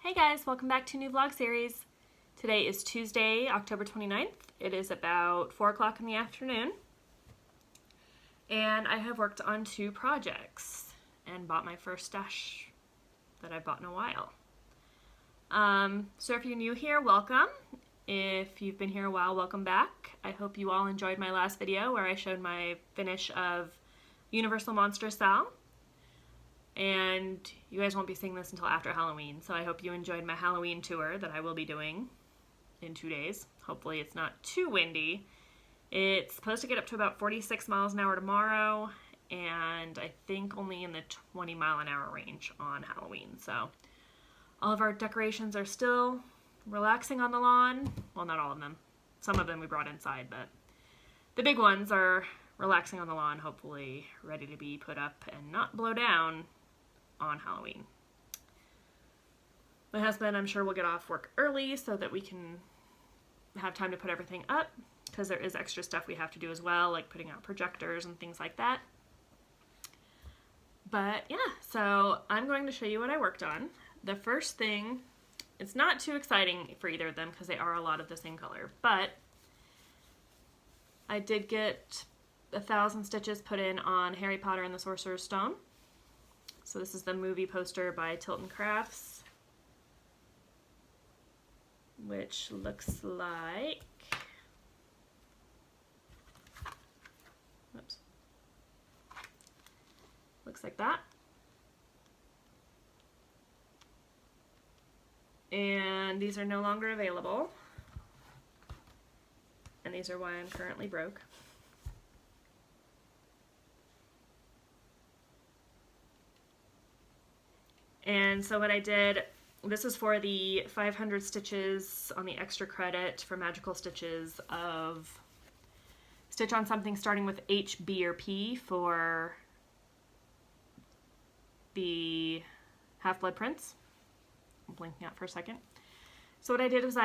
Hey guys, welcome back to a new vlog series. Today is Tuesday, October 29th. It is about 4 o'clock in the afternoon. And I have worked on 2 projects and bought my first stash that I've bought in a while. So if you're new here, welcome. If you've been here a while, welcome back. I hope you all enjoyed my last video where I showed my finish of Universal Monster Sal. And you guys won't be seeing this until after Halloween, so I hope you enjoyed my Halloween tour that I will be doing in 2 days. Hopefully it's not too windy. It's supposed to get up to about 46 miles an hour tomorrow, and I think only in the 20-mile-an-hour range on Halloween. So all of our decorations are still relaxing on the lawn. Well, not all of them. Some of them we brought inside, but the big ones are relaxing on the lawn, hopefully ready to be put up and not blow down on Halloween. My husband, I'm sure, will get off work early so that we can have time to put everything up, because there is extra stuff we have to do as well, like putting out projectors and things like that. But yeah, so I'm going to show you what I worked on. The first thing, it's not too exciting for either of them because they are a lot of the same color, but I did get 1,000 stitches put in on Harry Potter and the Sorcerer's Stone. So this is the movie poster by Tilton Crafts, which looks like, oops, looks like that. And these are no longer available. And these are why I'm currently broke. And so what I did, this was for the 500 stitches on the extra credit for magical stitches of stitch on something starting with H, B, or P for the Half-Blood Prince. I'm blinking out for a second. So what I did was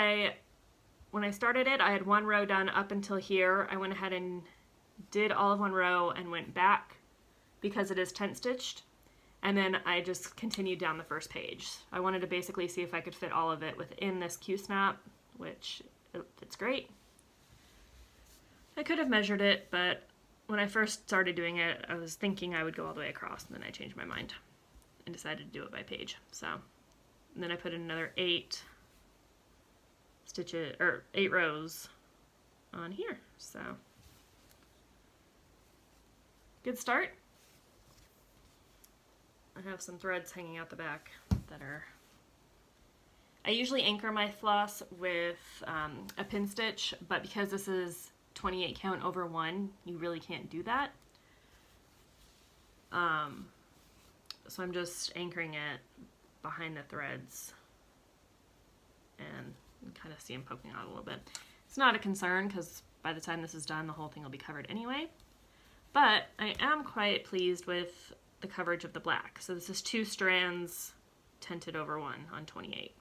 when I started it, I had 1 row done up until here. I went ahead and did all of 1 row and went back because it is tent stitched. And then I just continued down the first page. I wanted to basically see if I could fit all of it within this Q-snap, which it fits great. I could have measured it, but when I first started doing it, I was thinking I would go all the way across, and then I changed my mind and decided to do it by page. So, and then I put in another 8 stitches, or 8 rows on here. So, good start. I have some threads hanging out the back that are... I usually anchor my floss with a pin stitch, but because this is 28 count over 1, you really can't do that. So I'm just anchoring it behind the threads, and you can kind of see them poking out a little bit. It's not a concern because by the time this is done, the whole thing will be covered anyway. But I am quite pleased with the coverage of the black. So this is 2 strands tented over 1 on 28.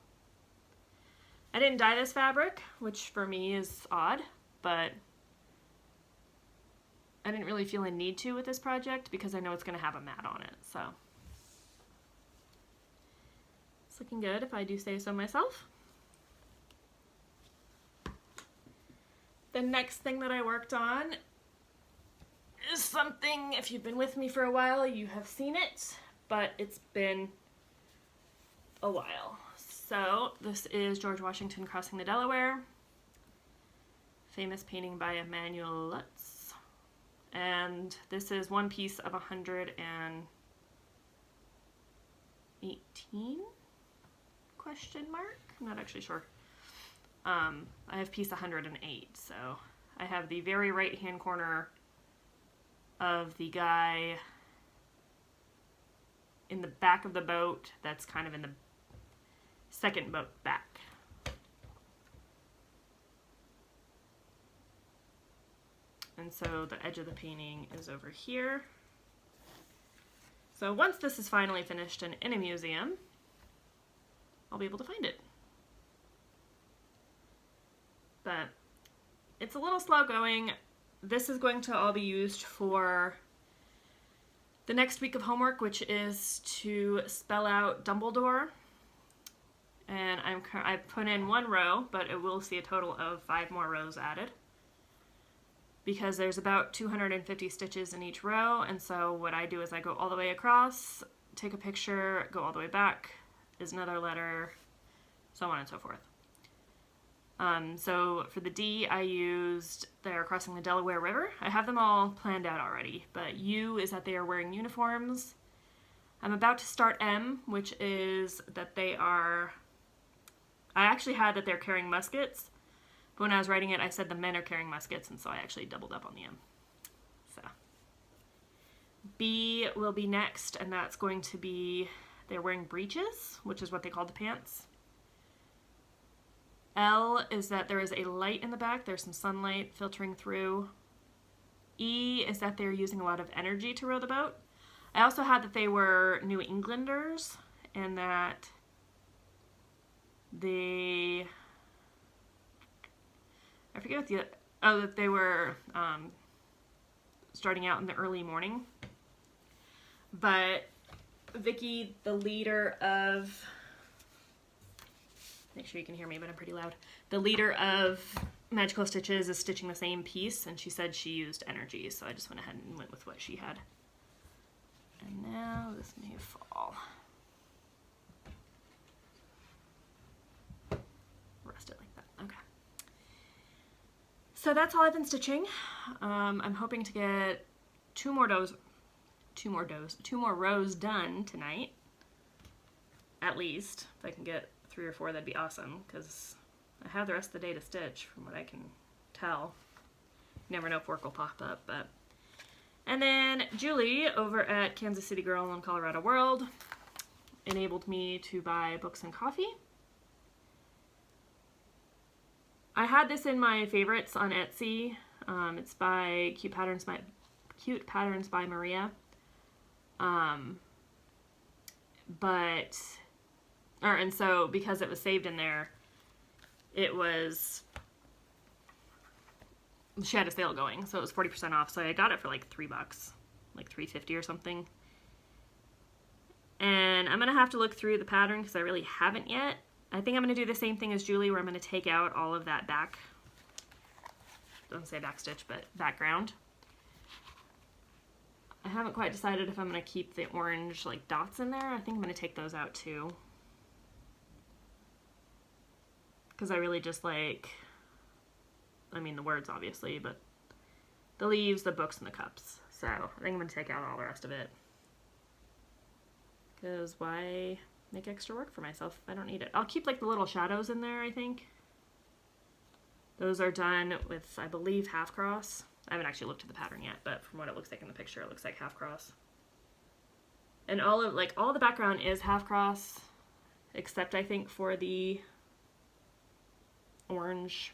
I didn't dye this fabric, which for me is odd, but I didn't really feel a need to with this project because I know it's going to have a mat on it. So it's looking good if I do say so myself. The next thing that I worked on is something, if you've been with me for a while, you have seen it, but it's been a while. So this is George Washington crossing the Delaware, famous painting by Emanuel Lutz, and this is one piece of 118 question mark. I'm not actually sure. I have piece 108, so I have the very right hand corner of the guy in the back of the boat that's kind of in the second boat back. And so the edge of the painting is over here. So once this is finally finished and in a museum, I'll be able to find it. But it's a little slow going. This is going to all be used for the next week of homework, which is to spell out Dumbledore and I've put in 1 row, but it will see a total of 5 more rows added because there's about 250 stitches in each row. And so what I do is I go all the way across, take a picture, go all the way back, is another letter, so on and so forth. So for the D, I used they're crossing the Delaware River. I have them all planned out already, but U is that they are wearing uniforms. I'm about to start M, which is that they are, I actually had that they're carrying muskets, but when I was writing it, I said the men are carrying muskets, and so I actually doubled up on the M. So B will be next, and that's going to be, they're wearing breeches, which is what they call the pants. L is that there is a light in the back. There's some sunlight filtering through. E is that they're using a lot of energy to row the boat. I also had that they were New Englanders and that I forget what that they were starting out in the early morning. But Vicky, the leader of, make sure you can hear me, but I'm pretty loud. The leader of Magical Stitches is stitching the same piece, and she said she used energy, so I just went ahead and went with what she had. And now this may fall. Rest it like that. Okay. So that's all I've been stitching. I'm hoping to get 2 more rows done tonight. At least. If I can get 3 or 4, that'd be awesome, because I have the rest of the day to stitch from what I can tell. You never know if work will pop up, but. And then Julie over at Kansas City Girl and Colorado World enabled me to buy books and coffee. I had this in my favorites on Etsy. It's by Cute Patterns by Maria. And so because it was saved in there, she had a sale going, so it was 40% off, so I got it for like $3, like $3.50 or something. And I'm gonna have to look through the pattern because I really haven't yet. I think I'm gonna do the same thing as Julie, where I'm gonna take out all of that don't say back stitch, but background. I haven't quite decided if I'm gonna keep the orange like dots in there. I think I'm gonna take those out too, because I really just like, I mean the words obviously, but the leaves, the books, and the cups. So I think I'm going to take out all the rest of it. Because why make extra work for myself if I don't need it? I'll keep like the little shadows in there, I think. Those are done with, I believe, half cross. I haven't actually looked at the pattern yet, but from what it looks like in the picture, it looks like half cross. And all the background is half cross, except I think for the orange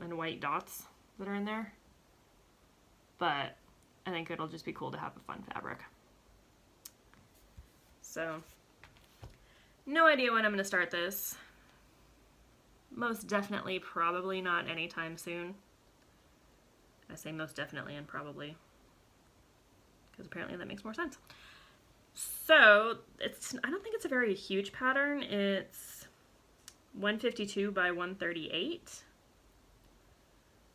and white dots that are in there. But I think it'll just be cool to have a fun fabric. So, no idea when I'm going to start this. Most definitely, probably not anytime soon. I say most definitely and probably, because apparently that makes more sense. So, I don't think it's a very huge pattern. It's 152 by 138.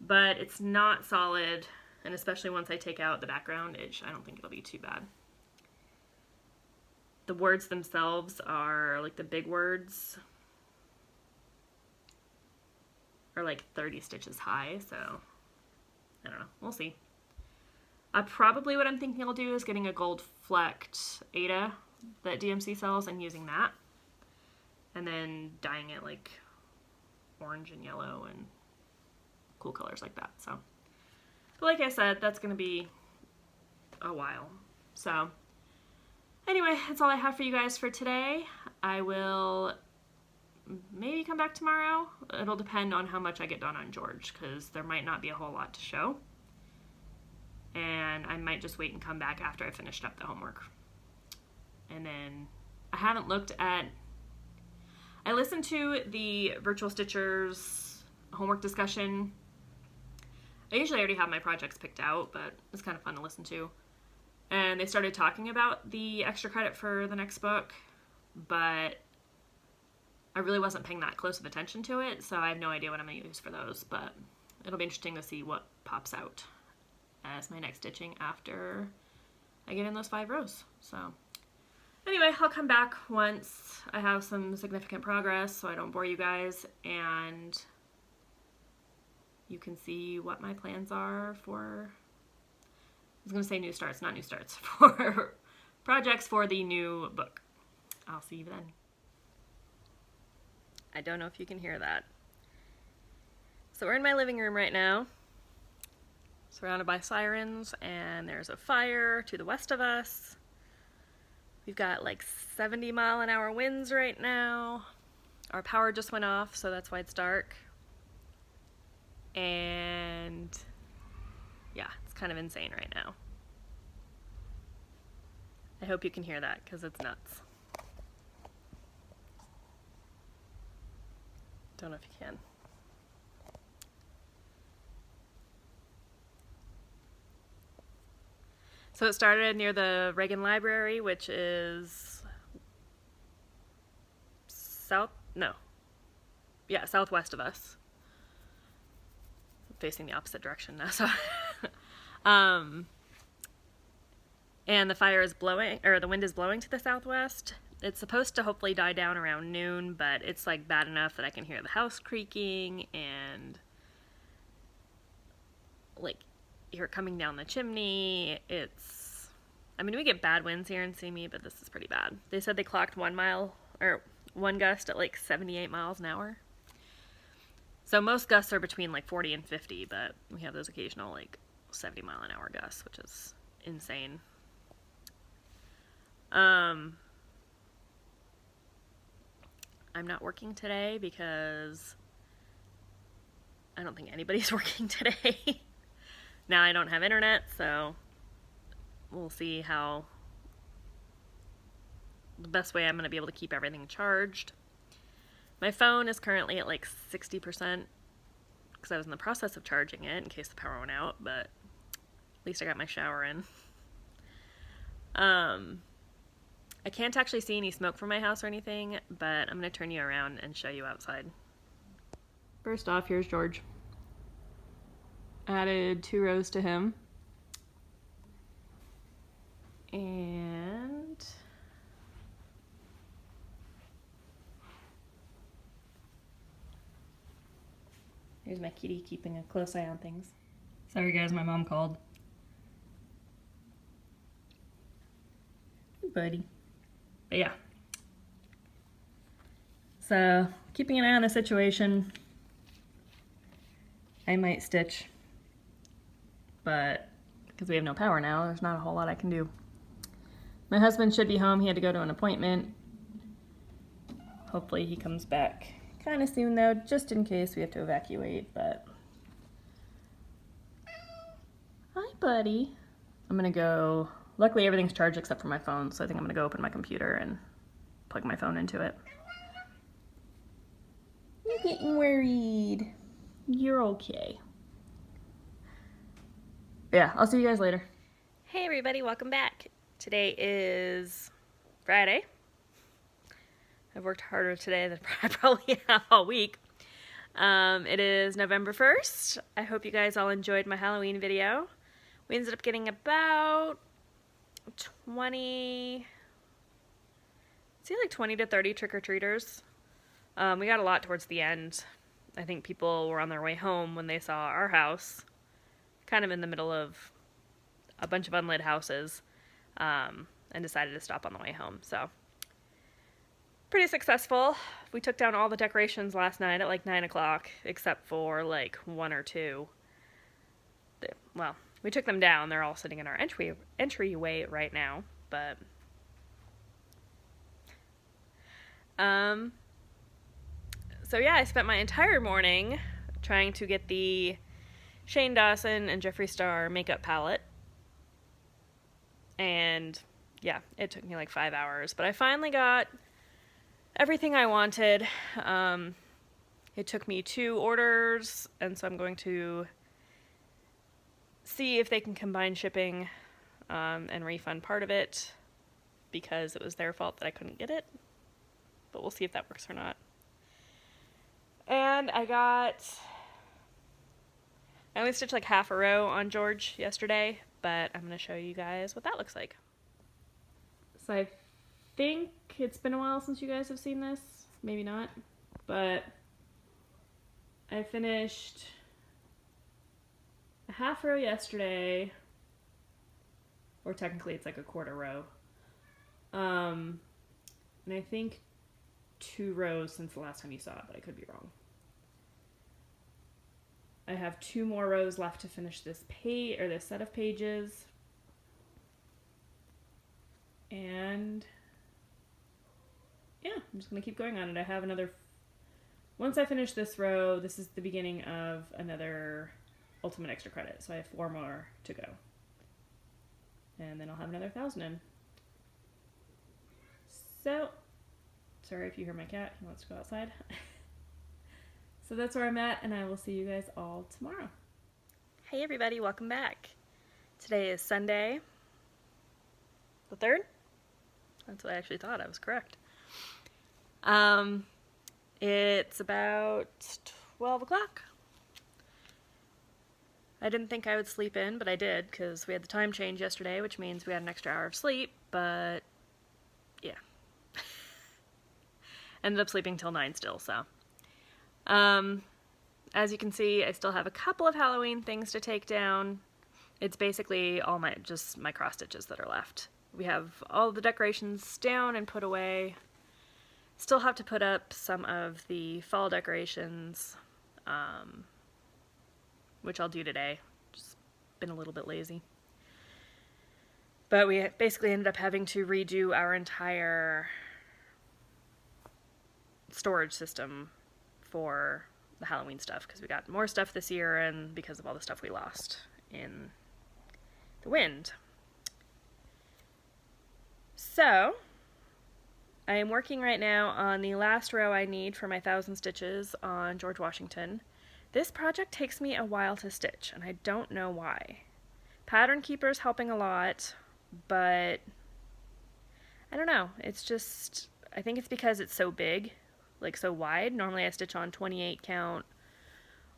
But it's not solid, and especially once I take out the background, I don't think it'll be too bad. The words themselves are, like the big words, are like 30 stitches high, so I don't know. We'll see. Probably what I'm thinking I'll do is getting a gold flecked Ada that DMC sells and using that, and then dyeing it like orange and yellow and cool colors like that. So, but like I said, that's going to be a while. So anyway, that's all I have for you guys for today. I will maybe come back tomorrow. It'll depend on how much I get done on George, because there might not be a whole lot to show. And I might just wait and come back after I finished up the homework. And then I haven't looked at, I listened to the Virtual Stitchers homework discussion. I usually already have my projects picked out, but it's kind of fun to listen to. And they started talking about the extra credit for the next book, but I really wasn't paying that close of attention to it, so I have no idea what I'm going to use for those, but it'll be interesting to see what pops out as my next stitching after I get in those 5 rows. So anyway, I'll come back once I have some significant progress so I don't bore you guys, and you can see what my plans are for, I was going to say new starts, not new starts, for projects for the new book. I'll see you then. I don't know if you can hear that. So we're in my living room right now, surrounded by sirens, and there's a fire to the west of us. We've got like 70-mile-an-hour winds right now. Our power just went off, so that's why it's dark. And yeah, it's kind of insane right now. I hope you can hear that because it's nuts. Don't know if you can. So it started near the Reagan Library, which is southwest of us. Facing the opposite direction now, so and the fire is blowing, or the wind is blowing to the southwest. It's supposed to hopefully die down around noon, but it's like bad enough that I can hear the house creaking and like hear it coming down the chimney. I mean, we get bad winds here in Simi, but this is pretty bad. They said they clocked one gust at like 78 miles an hour. So most gusts are between like 40 and 50, but we have those occasional like 70-mile-an-hour gusts, which is insane. I'm not working today because I don't think anybody's working today. Now I don't have internet, so we'll see how the best way I'm going to be able to keep everything charged. My phone is currently at like 60% because I was in the process of charging it in case the power went out, but at least I got my shower in. I can't actually see any smoke from my house or anything, but I'm going to turn you around and show you outside. First off, here's George. Added 2 rows to him. And here's my kitty keeping a close eye on things. Sorry guys, my mom called. Hey, buddy. But yeah. So, keeping an eye on the situation. I might stitch, but because we have no power now, there's not a whole lot I can do. My husband should be home. He had to go to an appointment. Hopefully he comes back kind of soon though, just in case we have to evacuate, but... Hi, buddy. I'm gonna go... Luckily everything's charged except for my phone, so I think I'm gonna go open my computer and plug my phone into it. You're getting worried. You're okay. Yeah, I'll see you guys later. Hey everybody, welcome back. Today is Friday. I've worked harder today than I probably have all week. It is November 1st. I hope you guys all enjoyed my Halloween video. We ended up getting about 20 to 30 trick-or-treaters. We got a lot towards the end. I think people were on their way home when they saw our house, kind of in the middle of a bunch of unlit houses, and decided to stop on the way home. So, pretty successful. We took down all the decorations last night at like 9 o'clock, except for like 1 or 2. Well, we took them down. They're all sitting in our entryway right now, but... So yeah, I spent my entire morning trying to get the Shane Dawson and Jeffree Star makeup palette. And yeah, it took me like 5 hours, but I finally got everything I wanted. It took me 2 orders, and so I'm going to see if they can combine shipping and refund part of it because it was their fault that I couldn't get it. But we'll see if that works or not. And I only stitched like half a row on George yesterday, but I'm going to show you guys what that looks like. So I think it's been a while since you guys have seen this. Maybe not. But I finished a half row yesterday, or technically it's like a quarter row. And I think 2 rows since the last time you saw it, but I could be wrong. I have 2 more rows left to finish this page, or this set of pages. And yeah, I'm just gonna keep going on it. I have another, once I finish this row, this is the beginning of another ultimate extra credit. So I have 4 more to go. And then I'll have another 1,000 in. So, sorry if you hear my cat, he wants to go outside. So that's where I'm at, and I will see you guys all tomorrow. Hey everybody, welcome back. Today is Sunday, the 3rd? That's what I actually thought, I was correct. It's about 12 o'clock. I didn't think I would sleep in, but I did, because we had the time change yesterday, which means we had an extra hour of sleep, but yeah. Ended up sleeping till 9 still, so. As you can see, I still have a couple of Halloween things to take down. It's basically all just my cross stitches that are left. We have all the decorations down and put away. Still have to put up some of the fall decorations, which I'll do today. Just been a little bit lazy. But we basically ended up having to redo our entire storage system for the Halloween stuff, because we got more stuff this year and because of all the stuff we lost in the wind. So I am working right now on the last row I need for my 1,000 stitches on George Washington. This project takes me a while to stitch, and I don't know why. Pattern Keeper's helping a lot, but I don't know. It's just, I think it's because it's so big, like so wide. Normally I stitch on 28 count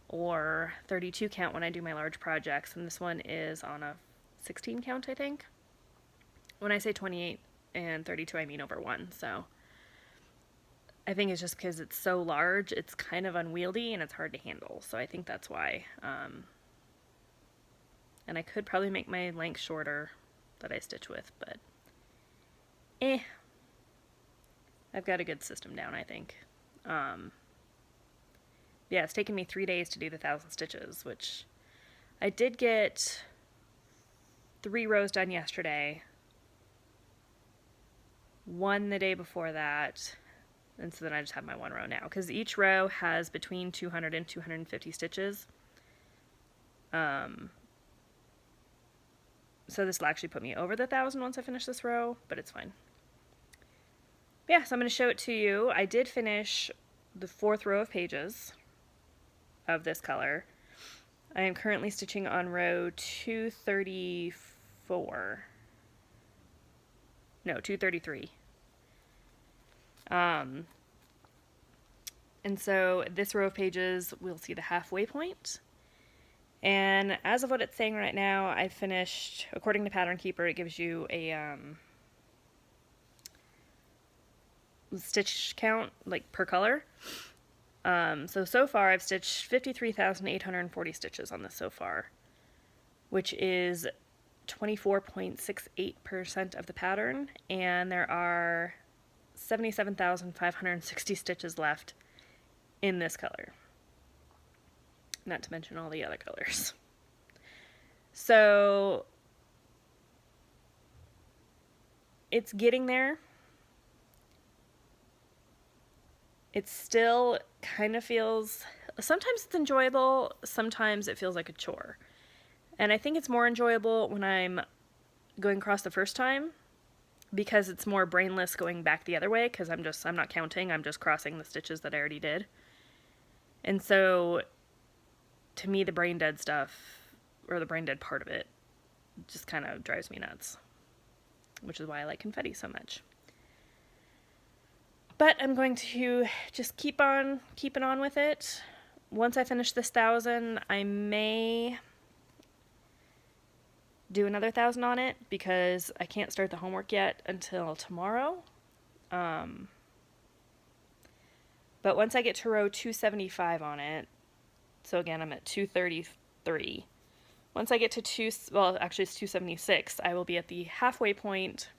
or 32 count when I do my large projects, and this one is on a 16 count, I think. When I say 28 and 32, I mean over 1, so I think it's just because it's so large, it's kind of unwieldy and it's hard to handle, so I think that's why. And I could probably make my length shorter that I stitch with, but I've got a good system down, I think. Yeah, it's taken me 3 days to do the 1,000 stitches, which I did get 3 rows done yesterday, 1 the day before that, and so then I just have my 1 row now, because each row has between 200 and 250 stitches. So this will actually put me over the 1,000 once I finish this row, but it's fine. Yeah, so I'm going to show it to you. I did finish the 4th row of pages of this color. I am currently stitching on row 234. No, 233. And so this row of pages, we'll see the halfway point. And as of what it's saying right now, I finished, according to Pattern Keeper, it gives you a stitch count, like per color. So far I've stitched 53,840 stitches on this so far, which is 24.68% of the pattern, and there are 77,560 stitches left in this color, not to mention all the other colors. So it's getting there. It still kind of feels, sometimes it's enjoyable, sometimes it feels like a chore. And I think it's more enjoyable when I'm going across the first time, because it's more brainless going back the other way, because I'm not counting, I'm just crossing the stitches that I already did. And so, to me, the brain dead stuff, or the brain dead part of it, just kind of drives me nuts. Which is why I like confetti so much. But I'm going to just keep on keeping on with it. Once I finish this 1,000, I may do another 1,000 on it because I can't start the homework yet until tomorrow. But once I get to row 275 on it, so again, I'm at 233. Once I get to actually it's 276, I will be at the halfway point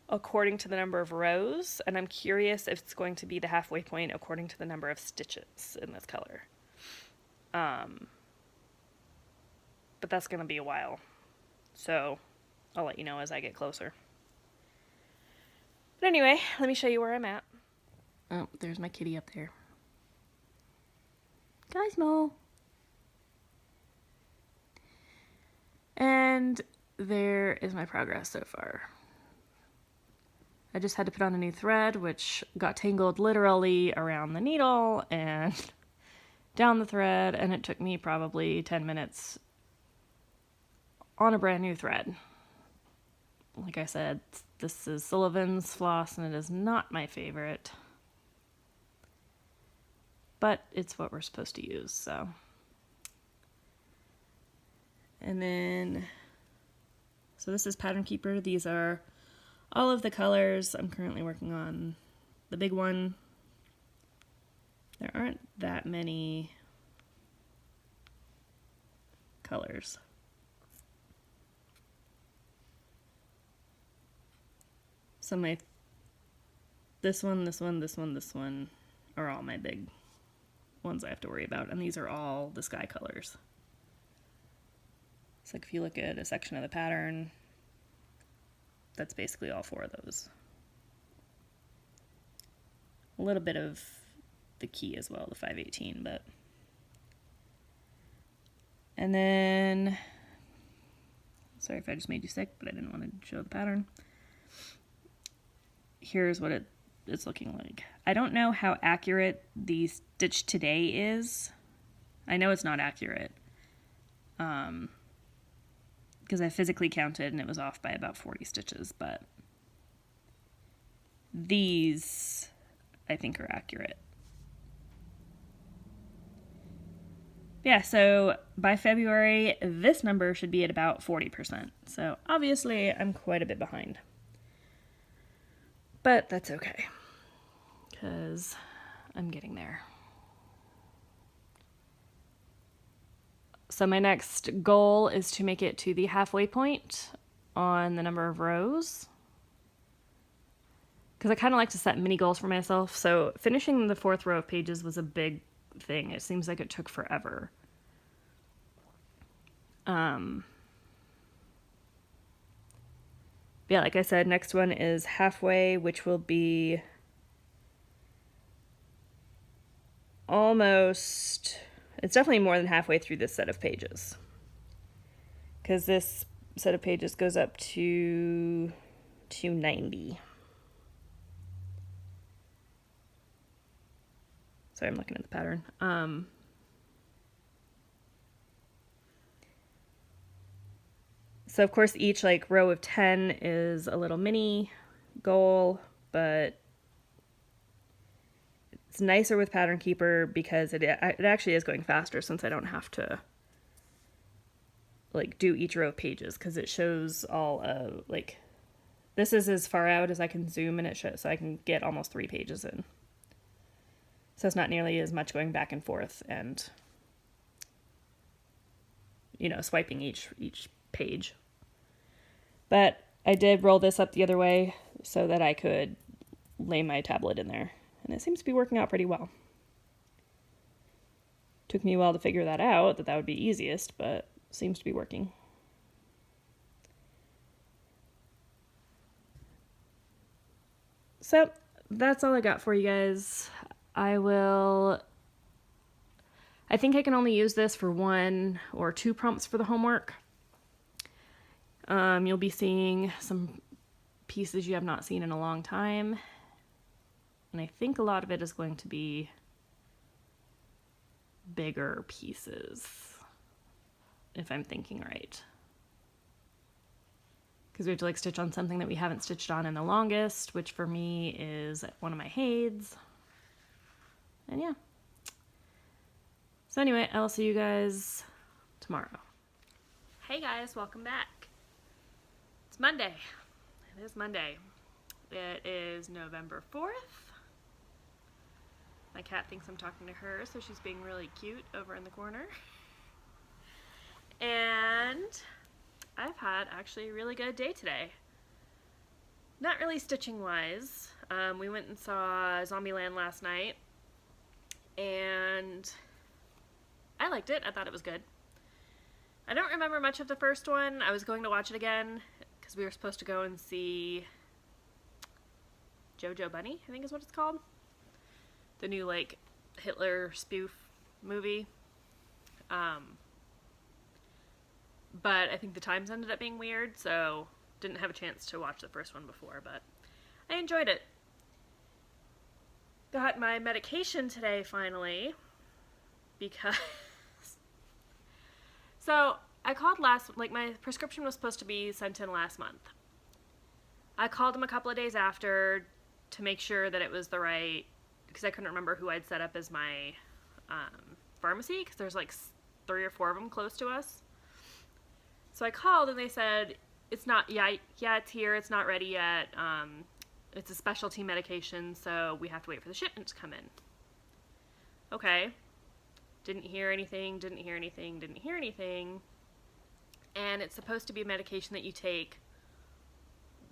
according to the number of rows, and I'm curious if it's going to be the halfway point according to the number of stitches in this color. But that's going to be a while, so I'll let you know as I get closer. But anyway, let me show you where I'm at. Oh, there's my kitty up there. Gizmo! And there is my progress so far. I just had to put on a new thread, which got tangled literally around the needle and down the thread, and it took me probably 10 minutes on a brand new thread. Like I said, this is Sullivan's floss, and it is not my favorite. But it's what we're supposed to use, so. And then, so this is Pattern Keeper. These are all of the colors. I'm currently working on the big one. There aren't that many colors. So this one are all my big ones I have to worry about, and these are all the sky colors. So like if you look at a section of the pattern, that's basically all 4 of those. A little bit of the key as well, the 518, but. And then, sorry if I just made you sick, but I didn't want to show the pattern. Here's what it's looking like. I don't know how accurate the stitch today is. I know it's not accurate. Because I physically counted and it was off by about 40 stitches, but these I think are accurate. Yeah, so by February, this number should be at about 40%. So obviously I'm quite a bit behind. But that's okay, because I'm getting there. So my next goal is to make it to the halfway point on the number of rows, because I kind of like to set mini goals for myself. So finishing the 4th row of pages was a big thing. It seems like it took forever. Yeah, like I said, next one is halfway, which will be almost, it's definitely more than halfway through this set of pages, because this set of pages goes up to 290. Sorry, I'm looking at the pattern. So of course each like row of 10 is a little mini goal, but it's nicer with Pattern Keeper because it actually is going faster, since I don't have to like do each row of pages, because it shows all like, this is as far out as I can zoom, and it shows, so I can get almost 3 pages in. So it's not nearly as much going back and forth and, you know, swiping each page. But I did roll this up the other way so that I could lay my tablet in there, and it seems to be working out pretty well. Took me a while to figure that out, that would be easiest, but seems to be working. So that's all I got for you guys. I think I can only use this for 1 or 2 prompts for the homework. You'll be seeing some pieces you have not seen in a long time, and I think a lot of it is going to be bigger pieces, if I'm thinking right. because we have to like stitch on something that we haven't stitched on in the longest, which for me is one of my Hades. And yeah. So anyway, I'll see you guys tomorrow. Hey guys, welcome back. It's Monday. It is Monday. It is November 4th. My cat thinks I'm talking to her, so she's being really cute over in the corner. And I've had actually a really good day today. Not really stitching wise. We went and saw Zombieland last night, and I liked it. I thought it was good. I don't remember much of the first one. I was going to watch it again because we were supposed to go and see Jojo Bunny, I think is what it's called. The new like Hitler spoof movie. But I think the times ended up being weird, so didn't have a chance to watch the first one before, but I enjoyed it. Got my medication today, finally, because... So, I called my prescription was supposed to be sent in last month. I called them a couple of days after to make sure that it was the right, because I couldn't remember who I'd set up as my pharmacy, because there's like 3 or 4 of them close to us. So I called and they said, it's not, yeah, it's here, it's not ready yet, it's a specialty medication, so we have to wait for the shipment to come in. Okay. Didn't hear anything, and it's supposed to be a medication that you take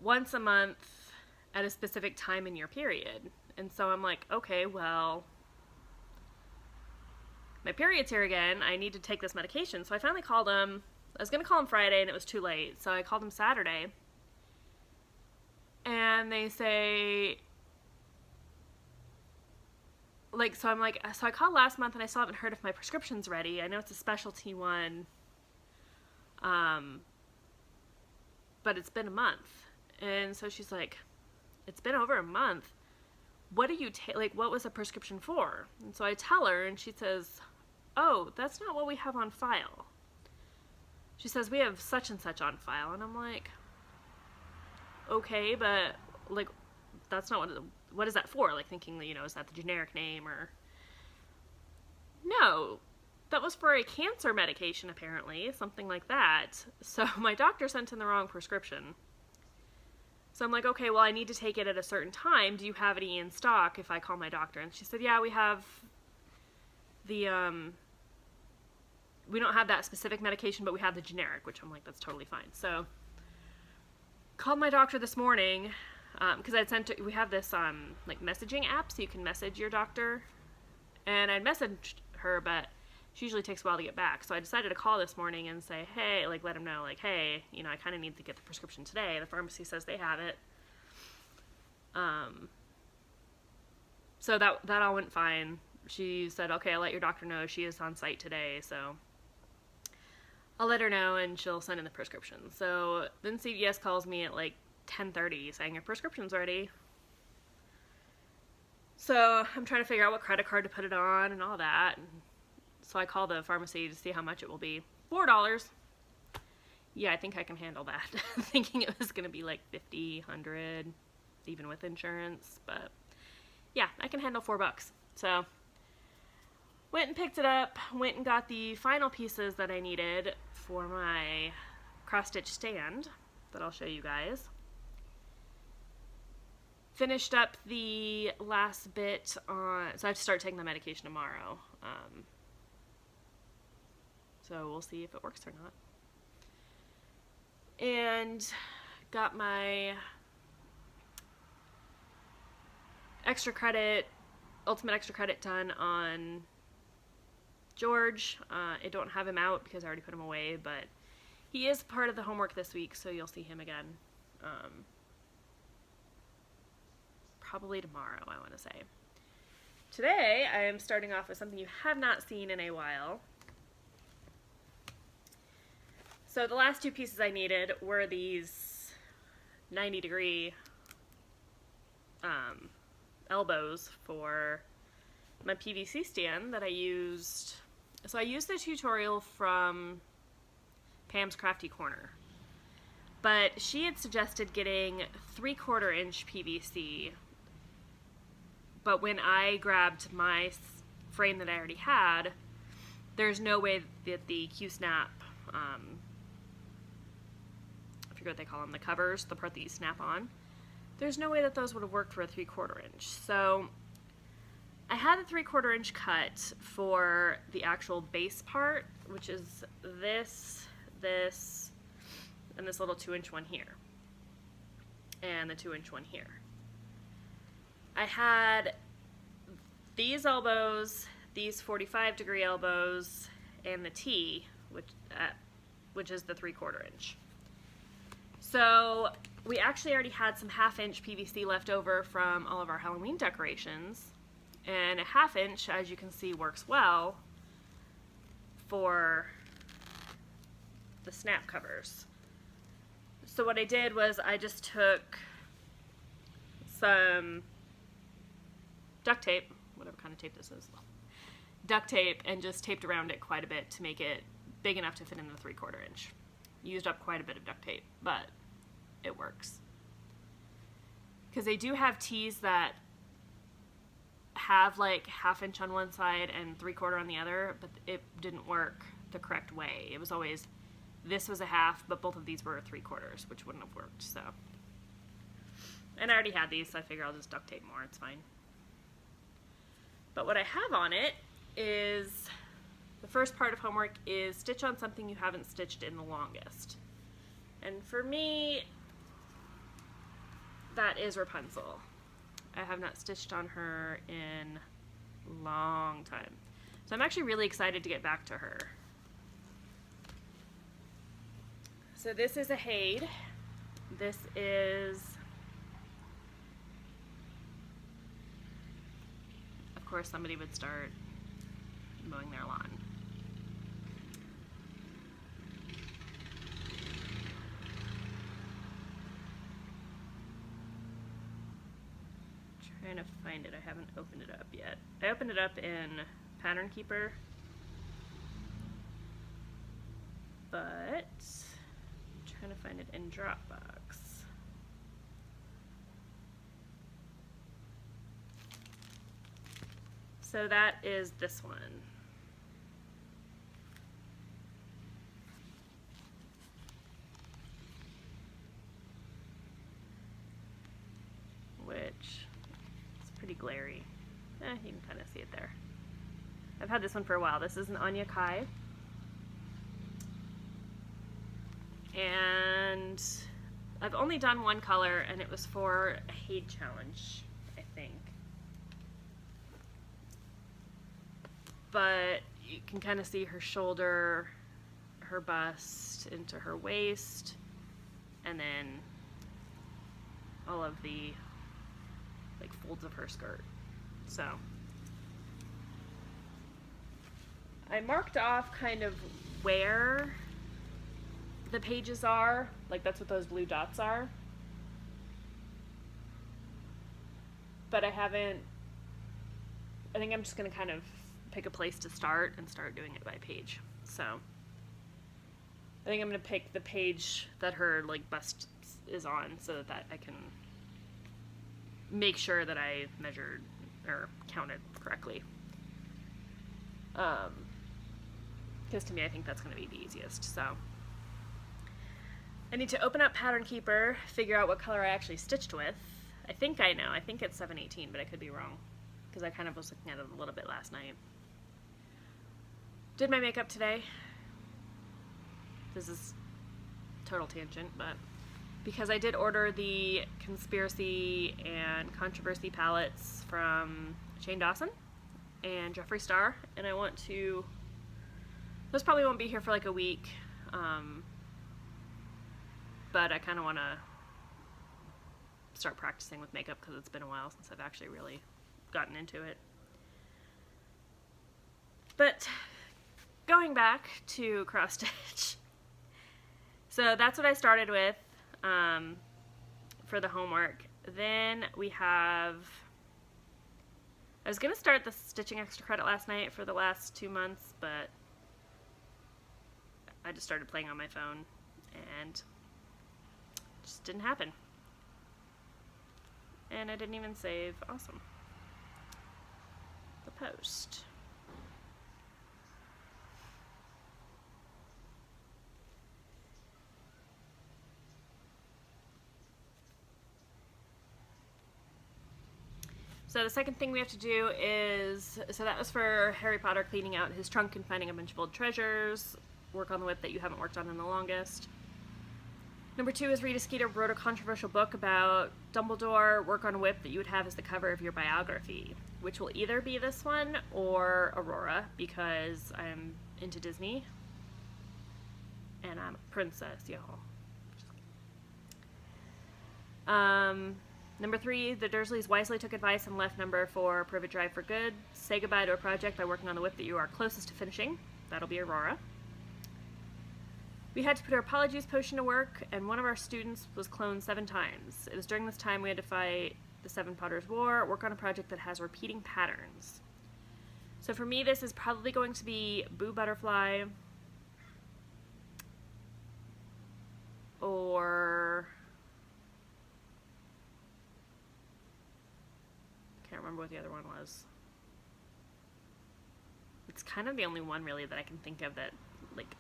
once a month at a specific time in your period. And so I'm like, okay, well, my period's here again, I need to take this medication. So I finally called them. I was going to call them Friday, and it was too late, so I called them Saturday. And they say, like, so I'm like, so I called last month, and I still haven't heard if my prescription's ready. I know it's a specialty one, but it's been a month. And so she's like, it's been over a month. What do you take? Like, what was the prescription for? And so I tell her, and she says, oh, that's not what we have on file. She says, we have such and such on file. And I'm like, okay, but, like, that's not what is that for? Like, thinking that, is that the generic name or... No, that was for a cancer medication, apparently, something like that. So my doctor sent in the wrong prescription. So I'm like, okay, well, I need to take it at a certain time. Do you have any in stock if I call my doctor? And she said, yeah, we have the, we don't have that specific medication, but we have the generic, which I'm like, that's totally fine. So, called my doctor this morning, because we have this, like, messaging app, so you can message your doctor, and I'd messaged her, but she usually takes a while to get back, so I decided to call this morning and say, hey, like, let him know, like, hey, I kind of need to get the prescription today. The pharmacy says they have it. So that all went fine. She said, okay, I'll let your doctor know. She is on site today, so I'll let her know, and she'll send in the prescription. So then CVS calls me at, like, 10:30 saying your prescription's ready. So I'm trying to figure out what credit card to put it on and all that. And so I call the pharmacy to see how much it will be. $4. Yeah, I think I can handle that. Thinking it was going to be like $50, $100, even with insurance. But yeah, I can handle $4. So went and picked it up, went and got the final pieces that I needed for my cross-stitch stand that I'll show you guys. Finished up the last bit on, so I have to start taking the medication tomorrow. So we'll see if it works or not. And got my ultimate extra credit done on George. I don't have him out because I already put him away, but he is part of the homework this week, so you'll see him again. Probably tomorrow, I want to say. Today, I am starting off with something you have not seen in a while. So the last 2 pieces I needed were these 90-degree elbows for my PVC stand that I used. So I used the tutorial from Pam's Crafty Corner. But she had suggested getting 3/4 inch PVC. But when I grabbed my frame that I already had, there's no way that the Q-snap, I forget what they call them, the covers, the part that you snap on, there's no way that those would have worked for a 3/4 inch. So I had a 3/4 inch cut for the actual base part, which is this, and this little 2-inch one here, and the 2-inch one here. I had these elbows, these 45-degree elbows, and the T, which is the 3/4 inch. So we actually already had some 1/2 inch PVC left over from all of our Halloween decorations, and a 1/2 inch, as you can see, works well for the snap covers. So what I did was I just took some duct tape, whatever kind of tape this is, duct tape, and just taped around it quite a bit to make it big enough to fit in the 3/4 inch. Used up quite a bit of duct tape, but it works. Because they do have tees that have like 1/2 inch on one side and 3/4 on the other, but it didn't work the correct way. It was always, this was a 1/2, but both of these were 3/4, which wouldn't have worked, so. And I already had these, so I figure I'll just duct tape more, it's fine. But what I have on it is, the first part of homework is stitch on something you haven't stitched in the longest. And for me, that is Rapunzel. I have not stitched on her in a long time. So I'm actually really excited to get back to her. So this is a Hade. This is, of course, somebody would start mowing their lawn. Trying to find it. I haven't opened it up yet. I opened it up in Pattern Keeper, but I'm trying to find it in Dropbox. So that is this one. Which pretty glary. You can kind of see it there. I've had this one for a while. This is an Anya Kai. And I've only done one color, and it was for a Hade challenge, I think. But you can kind of see her shoulder, her bust, into her waist, and then all of the like folds of her skirt. So I marked off kind of where the pages are, like that's what those blue dots are, but I think I'm just gonna kind of pick a place to start and start doing it by page. So I think I'm gonna pick the page that her like bust is on, so that I can make sure that I measured or counted correctly. Because to me, I think that's going to be the easiest. So I need to open up Pattern Keeper, figure out what color I actually stitched with. I think I know. I think it's 718, but I could be wrong, because I kind of was looking at it a little bit last night. Did my makeup today. This is total tangent, but because I did order the Conspiracy and Controversy palettes from Shane Dawson and Jeffree Star, and I want to, those probably won't be here for like a week, but I kind of want to start practicing with makeup because it's been a while since I've actually really gotten into it. But going back to cross stitch, so that's what I started with for the homework. Then we have, I was going to start the stitching extra credit last night for the last 2 months, but I just started playing on my phone, and Just didn't happen. And I didn't even save. Awesome. The post. So the second thing we have to do is, so that was for Harry Potter cleaning out his trunk and finding a bunch of old treasures. Work on the whip that you haven't worked on in the longest. Number 2 is Rita Skeeter wrote a controversial book about Dumbledore. Work on a whip that you would have as the cover of your biography, which will either be this one or Aurora, because I'm into Disney and I'm a princess, y'all. Number 3, the Dursleys wisely took advice and left number 4, Privet Drive for good. Say goodbye to a project by working on the whip that you are closest to finishing. That'll be Aurora. We had to put our Polyjuice potion to work, and one of our students was cloned 7 times. It was during this time we had to fight the 7 Potters' War, work on a project that has repeating patterns. So for me, this is probably going to be Boo Butterfly, or can't remember what the other one was. It's kind of the only one really that I can think of that like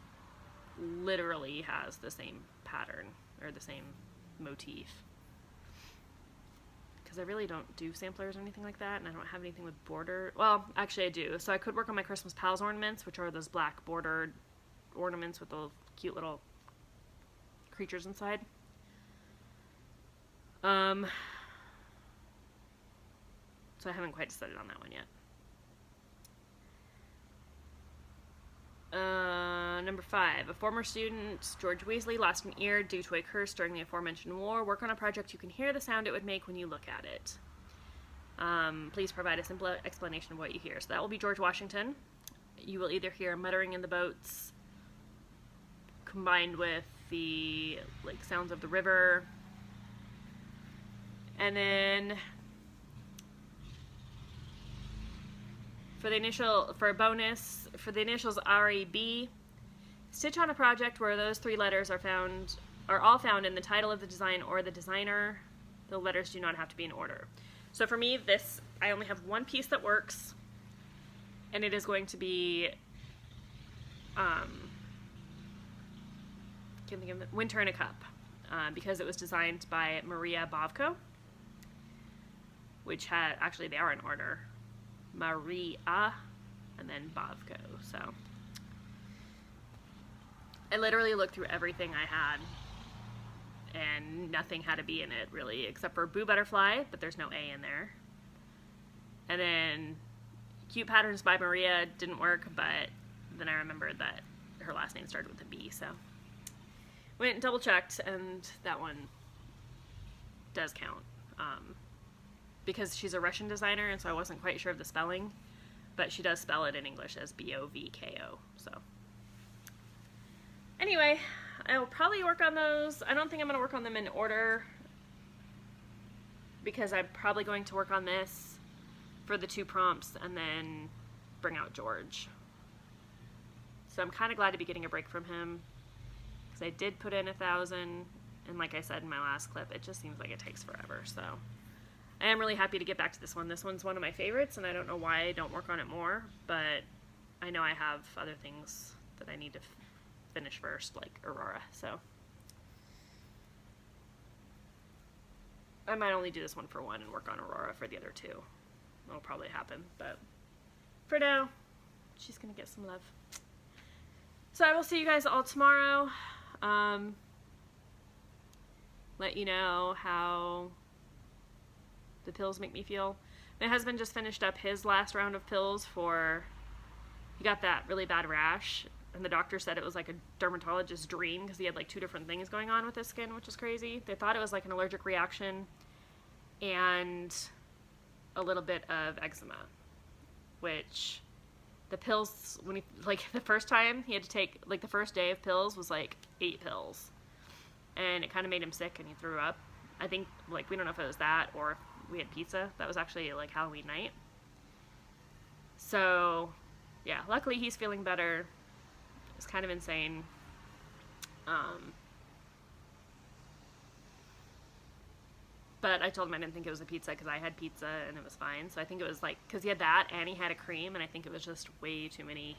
literally has the same pattern or the same motif, because I really don't do samplers or anything like that, and I don't have anything with border. Well, actually I do. So I could work on my Christmas Pals ornaments, which are those black bordered ornaments with the cute little creatures inside. So I haven't quite decided on that one yet. Number 5, a former student, George Weasley, lost an ear due to a curse during the aforementioned war. Work on a project you can hear the sound it would make when you look at it. Please provide a simple explanation of what you hear. So that will be George Washington. You will either hear muttering in the boats combined with the like sounds of the river. And then for a bonus, for the initials REB, stitch on a project where those 3 letters are all found in the title of the design or the designer. The letters do not have to be in order. So for me, this, I only have one piece that works, and it is going to be, can't think of it, Winter in a Cup, because it was designed by Maria Bovko, which had, actually they are in order. Maria, and then Bovko. So I literally looked through everything I had, and nothing had a B in it really, except for Boo Butterfly, but there's no A in there. And then Cute Patterns by Maria didn't work, but then I remembered that her last name started with a B, so went and double checked, and that one does count. Because she's a Russian designer, and so I wasn't quite sure of the spelling, but she does spell it in English as B-O-V-K-O, so. Anyway, I will probably work on those. I don't think I'm going to work on them in order, because I'm probably going to work on this for the 2 prompts and then bring out George. So I'm kind of glad to be getting a break from him, because I did put in 1,000, and like I said in my last clip, it just seems like it takes forever, so. I am really happy to get back to this one. This one's one of my favorites, and I don't know why I don't work on it more, but I know I have other things that I need to finish first, like Aurora, so. I might only do this one for one and work on Aurora for the other 2. That'll probably happen, but for now, she's gonna get some love. So I will see you guys all tomorrow. Let you know how the pills make me feel. My husband just finished up his last round of pills he got that really bad rash, and the doctor said it was like a dermatologist's dream, because he had like 2 different things going on with his skin, which is crazy. They thought it was like an allergic reaction and a little bit of eczema, which the pills, when the first time he had to take, like the first day of pills was like 8 pills, and it kind of made him sick and he threw up. I think, like, we don't know if it was that or if we had pizza. That was actually like Halloween night. So yeah, luckily he's feeling better. It's kind of insane. But I told him I didn't think it was a pizza because I had pizza and it was fine. So I think it was like, because he had that and he had a cream, and I think it was just way too many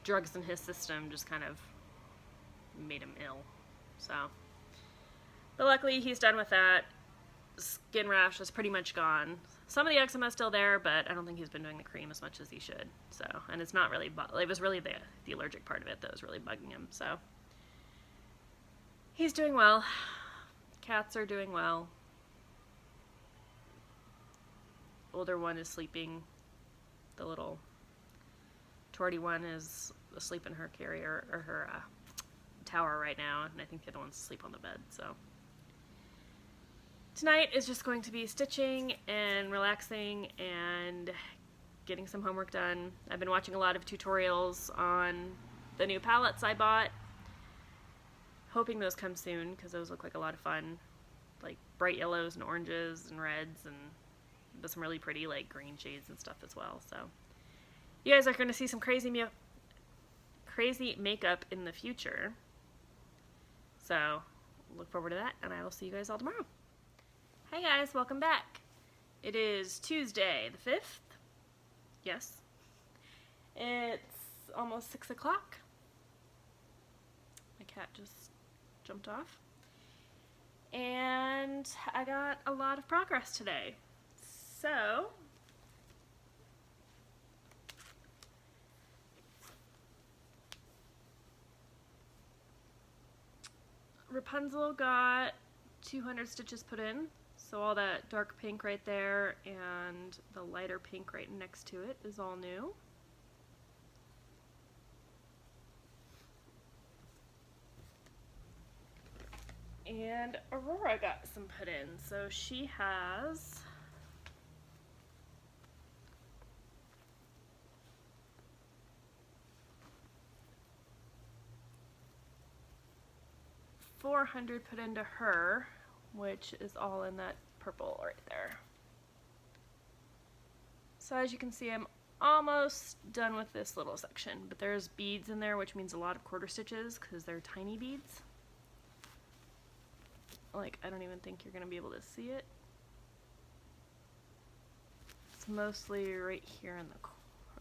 drugs in his system, just kind of made him ill. So, but luckily he's done with that. Skin rash is pretty much gone. Some of the eczema is still there, but I don't think he's been doing the cream as much as he should. So, and it's not really, it was really the allergic part of it that was really bugging him. So, he's doing well. Cats are doing well. Older one is sleeping. The little Torty one is asleep in her carrier, or her tower right now, and I think the other one's asleep on the bed. So tonight is just going to be stitching and relaxing and getting some homework done. I've been watching a lot of tutorials on the new palettes I bought, hoping those come soon because those look like a lot of fun, like bright yellows and oranges and reds, and there's some really pretty like green shades and stuff as well. So you guys are going to see some crazy makeup in the future. So look forward to that, and I will see you guys all tomorrow. Hi guys, welcome back. It is Tuesday the 5th. Yes. It's almost 6 o'clock. My cat just jumped off. And I got a lot of progress today. So, Rapunzel got 200 stitches put in, so all that dark pink right there and the lighter pink right next to it is all new. And Aurora got some put in, so she has 400 put into her, which is all in that purple right there. So as you can see, I'm almost done with this little section, but there's beads in there, which means a lot of quarter stitches because they're tiny beads. Like, I don't even think you're gonna be able to see it. It's mostly right here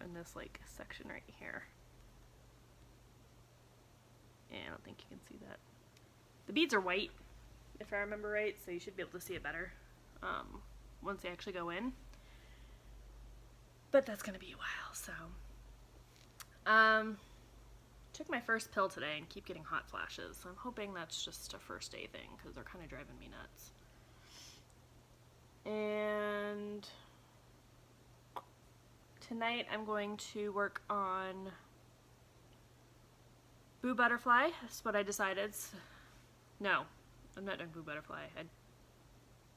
in this like section right here. Yeah, I don't think you can see that. The beads are white, if I remember right, so you should be able to see it better once they actually go in. But that's gonna be a while, so. Took my first pill today and keep getting hot flashes, so I'm hoping that's just a first day thing, because they're kind of driving me nuts. And tonight I'm going to work on Boo Butterfly. That's what I decided. No, I'm not doing Boo Butterfly.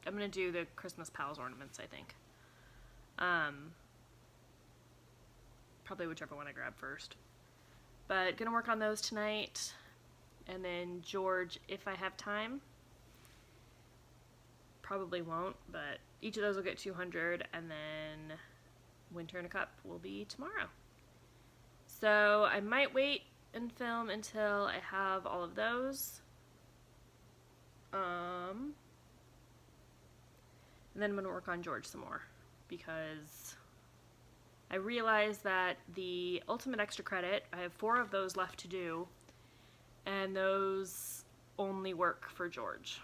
I'm going to do the Christmas Pals ornaments, I think. Probably whichever one I grab first. But going to work on those tonight. And then George, if I have time. Probably won't, but each of those will get 200, and then Winter in a Cup will be tomorrow. So I might wait and film until I have all of those. And then I'm going to work on George some more, because I realized that the Ultimate Extra Credit, I have 4 of those left to do, and those only work for George.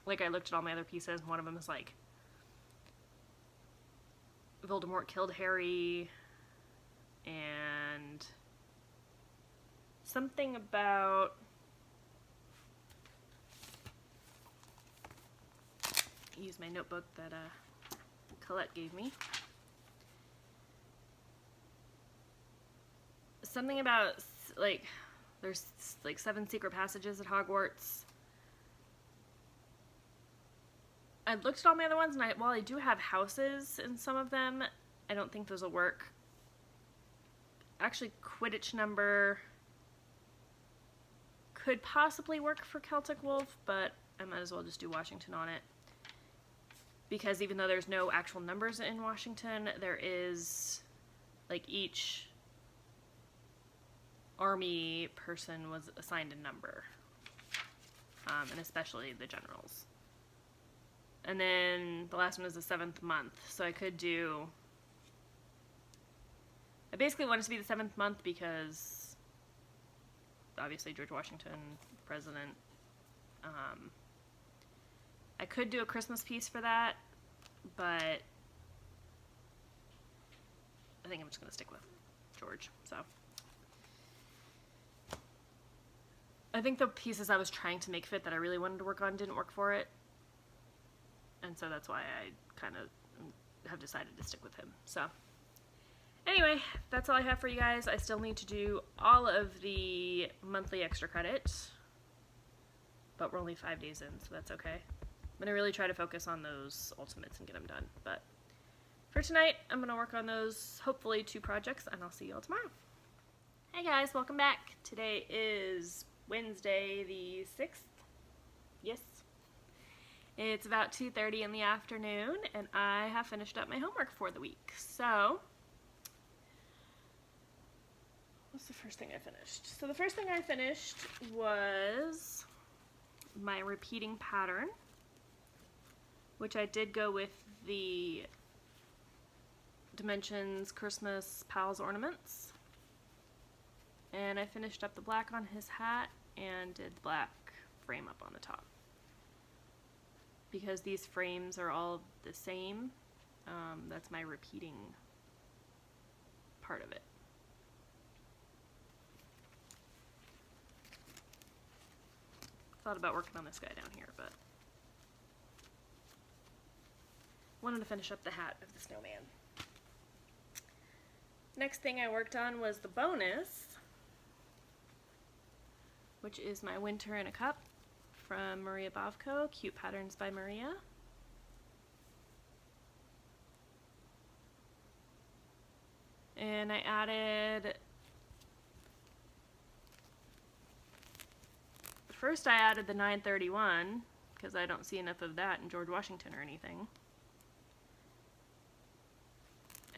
Like, I looked at all my other pieces, and one of them is like, Voldemort killed Harry, and something about use my notebook that Colette gave me. Something about, like, there's like 7 secret passages at Hogwarts. I looked at all my other ones, and while I do have houses in some of them, I don't think those will work. Actually, Quidditch number could possibly work for Celtic Wolf, but I might as well just do Washington on it. Because even though there's no actual numbers in Washington, there is, like, each army person was assigned a number. and especially the generals. And then the last one is the 7th month, so I basically want it to be the 7th month because obviously George Washington, president. I could do a Christmas piece for that, but I think I'm just going to stick with George. So I think the pieces I was trying to make fit that I really wanted to work on didn't work for it. And so that's why I kind of have decided to stick with him. So anyway, that's all I have for you guys. I still need to do all of the monthly extra credits, but we're only 5 days in, so that's okay. I'm going to really try to focus on those ultimates and get them done. But for tonight, I'm going to work on those, hopefully 2 projects, and I'll see you all tomorrow. Hey guys, welcome back. Today is Wednesday the 6th. Yes. It's about 2:30 in the afternoon, and I have finished up my homework for the week. So, what's the first thing I finished? So the first thing I finished was my repeating pattern, which I did go with the Dimensions Christmas Pals ornaments. And I finished up the black on his hat and did the black frame up on the top. Because these frames are all the same, that's my repeating part of it. Thought about working on this guy down here, but wanted to finish up the hat of the snowman. Next thing I worked on was the bonus, which is my Winter in a Cup from Maria Bavko, Cute Patterns by Maria. And I added, first I added the 931, because I don't see enough of that in George Washington or anything.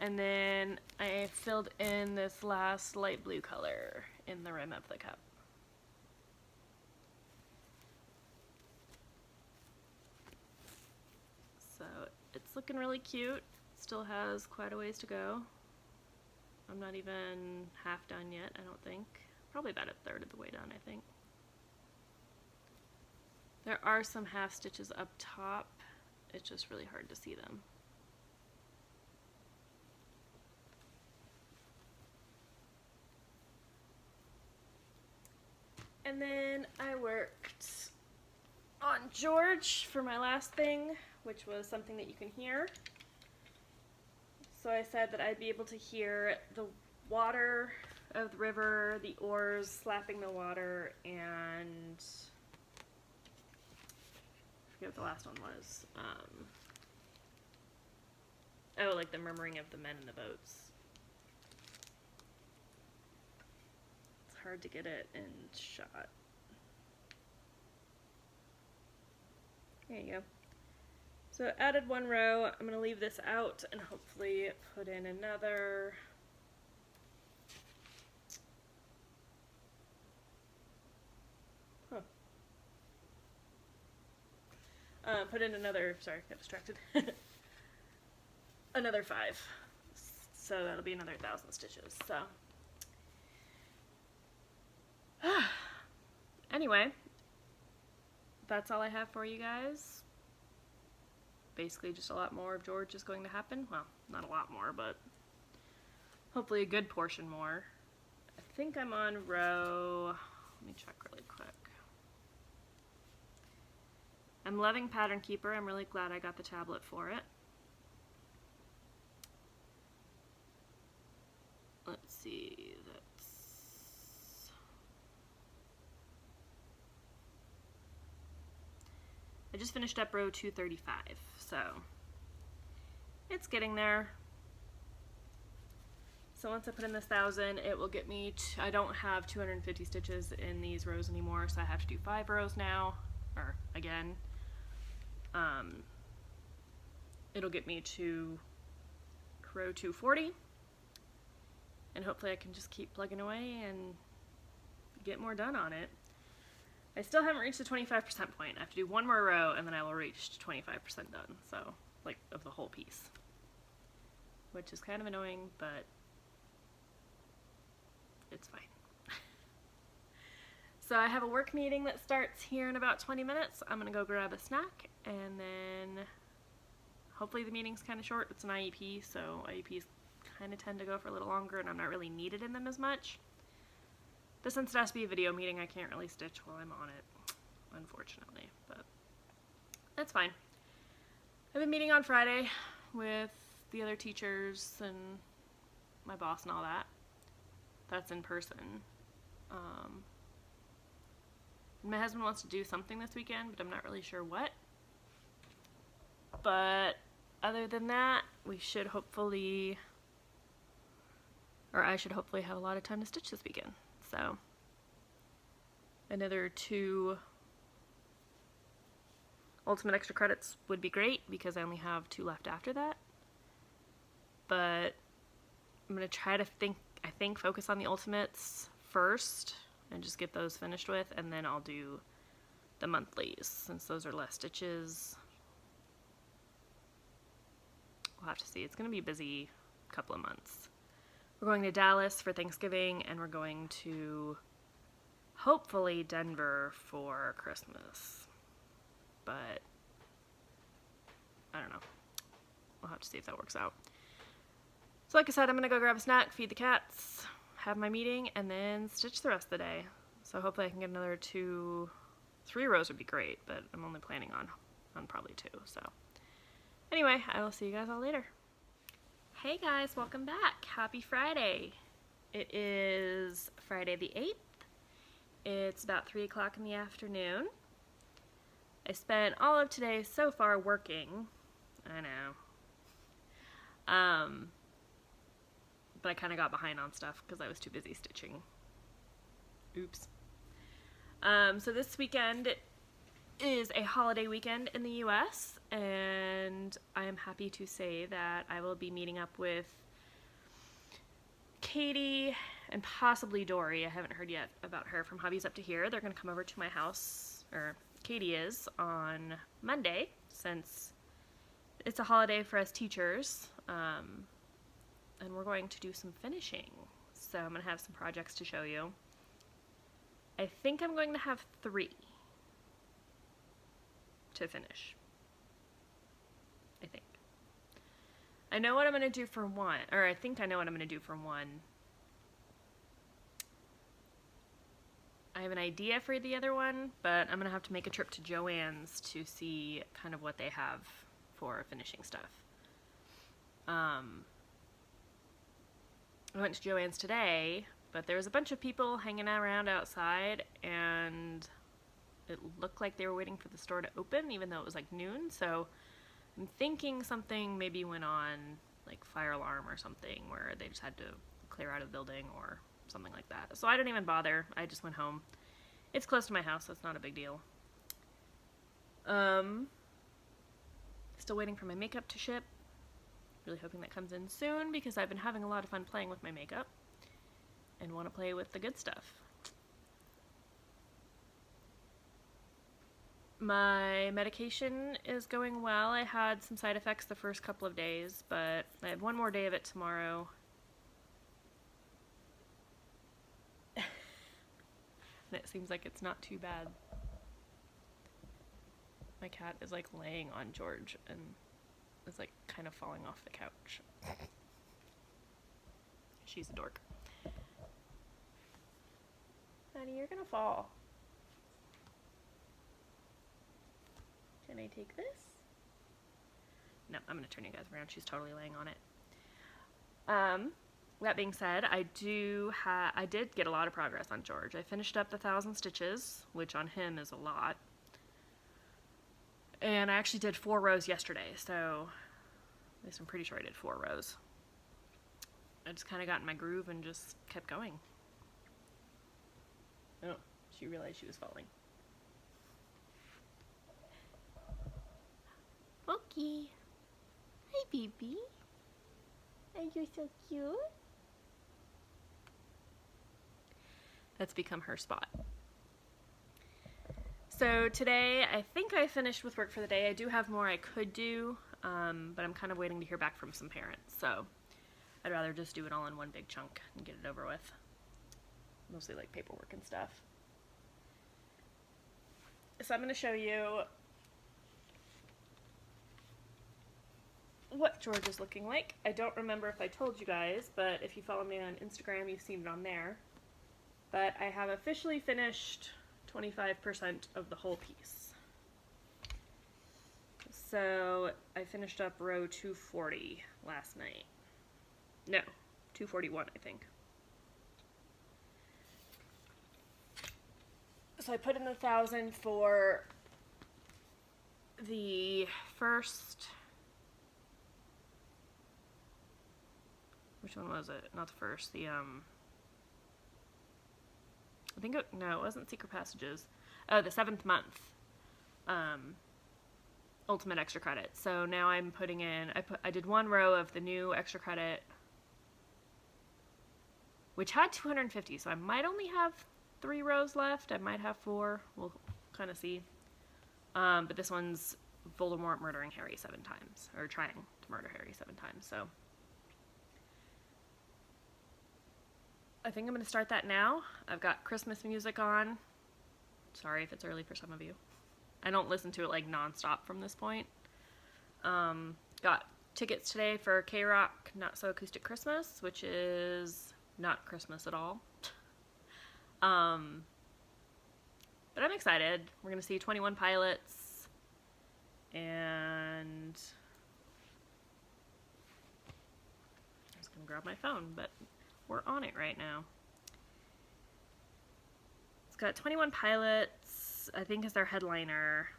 And then I filled in this last light blue color in the rim of the cup. So it's looking really cute. Still has quite a ways to go. I'm not even half done yet, I don't think. Probably about 1/3 of the way done, I think. There are some half stitches up top. It's just really hard to see them. And then I worked on George for my last thing, which was something that you can hear. So I said that I'd be able to hear the water of the river, the oars slapping the water, and I forget what the last one was. Oh, like the murmuring of the men in the boats. It's hard to get it in shot. There you go. So added 1 row. I'm going to leave this out and hopefully put in another. Put in another, sorry, got distracted. Another 5. So that'll be another 1,000 stitches. So anyway, that's all I have for you guys. Basically just a lot more of George is going to happen. Well, not a lot more, but hopefully a good portion more. I think I'm on row, let me check really quick. I'm loving Pattern Keeper. I'm really glad I got the tablet for it. Let's see, I just finished up row 235, so it's getting there. So once I put in this 1,000, it will get me I don't have 250 stitches in these rows anymore, so I have to do 5 rows now, or again. It'll get me to row 240, and hopefully I can just keep plugging away and get more done on it. I still haven't reached the 25% point. I have to do one more row and then I will reach 25% done. So, like, of the whole piece. Which is kind of annoying, but it's fine. So I have a work meeting that starts here in about 20 minutes. I'm gonna go grab a snack and then hopefully the meeting's kind of short. It's an IEP, so IEPs kind of tend to go for a little longer and I'm not really needed in them as much. But since it has to be a video meeting, I can't really stitch while I'm on it, unfortunately, but that's fine. I have a meeting on Friday with the other teachers and my boss and all that. That's in person. My husband wants to do something this weekend, but I'm not really sure what. But other than that, we should hopefully, or I should hopefully have a lot of time to stitch this weekend. So another 2 ultimate extra credits would be great because I only have 2 left after that. But I'm going to try to focus on the ultimates first and just get those finished with, and then I'll do the monthlies since those are less stitches. We'll have to see. It's going to be a busy couple of months. We're going to Dallas for Thanksgiving, and we're going to hopefully Denver for Christmas. But I don't know. We'll have to see if that works out. So like I said, I'm going to go grab a snack, feed the cats, have my meeting, and then stitch the rest of the day. So hopefully I can get another 3 rows would be great, but I'm only planning on probably 2. So anyway, I will see you guys all later. Hey guys, welcome back. Happy Friday. It is Friday the 8th. It's about 3 o'clock in the afternoon. I spent all of today so far working. I know. But I kind of got behind on stuff because I was too busy stitching. Oops. So this weekend is a holiday weekend in the US, and I am happy to say that I will be meeting up with Katie and possibly Dory. I haven't heard yet about her from Hobbies Up to Here. They're going to come over to my house, or Katie is, on Monday, since it's a holiday for us teachers. And we're going to do some finishing. So I'm going to have some projects to show you. I think I'm going to have 3 to finish. I think. I know what I'm going to do for one, or I think I know what I'm going to do for one. I have an idea for the other one, but I'm going to have to make a trip to Joann's to see kind of what they have for finishing stuff. I went to Joann's today, but there was a bunch of people hanging around outside, and it looked like they were waiting for the store to open, even though it was like noon, so I'm thinking something maybe went on, like fire alarm or something, where they just had to clear out of the building or something like that. So I didn't even bother. I just went home. It's close to my house, so it's not a big deal. Still waiting for my makeup to ship. Really hoping that comes in soon because I've been having a lot of fun playing with my makeup and want to play with the good stuff. My medication is going well. I had some side effects the first couple of days, but I have one more day of it tomorrow. And it seems like it's not too bad. My cat is like laying on George and is like kind of falling off the couch. She's a dork. Honey, you're gonna fall. Can I take this? No, I'm gonna turn you guys around. She's totally laying on it. That being said, I did get a lot of progress on George. I finished up the 1,000 stitches, which on him is a lot. And I actually did 4 rows yesterday, so at least I'm pretty sure I did 4 rows. I just kind of got in my groove and just kept going. Oh, she realized she was falling. Okay. Hi, baby. Are you so cute? That's become her spot. So today, I think I finished with work for the day. I do have more I could do, but I'm kind of waiting to hear back from some parents. So I'd rather just do it all in one big chunk and get it over with. Mostly like paperwork and stuff. So I'm going to show you what George is looking like. I don't remember if I told you guys, but if you follow me on Instagram, you've seen it on there. But I have officially finished 25% of the whole piece. So I finished up row 240 last night. No, 241 I think. So I put in 1,000 for the first, which one was it? Not the first, the I think it, no, it wasn't Secret Passages. Oh, the 7th month. Ultimate extra credit. So now I'm putting in, I did one row of the new extra credit, which had 250, so I might only have 3 rows left. I might have 4. We'll kind of see. But this one's Voldemort murdering Harry 7 times, or trying to murder Harry 7 times, so. I think I'm going to start that now. I've got Christmas music on. Sorry if it's early for some of you. I don't listen to it like nonstop from this point. Got tickets today for K-Rock Not So Acoustic Christmas, which is not Christmas at all. But I'm excited. We're going to see 21 Pilots, and I was going to grab my phone, but we're on it right now. It's got 21 Pilots, I think, is their headliner.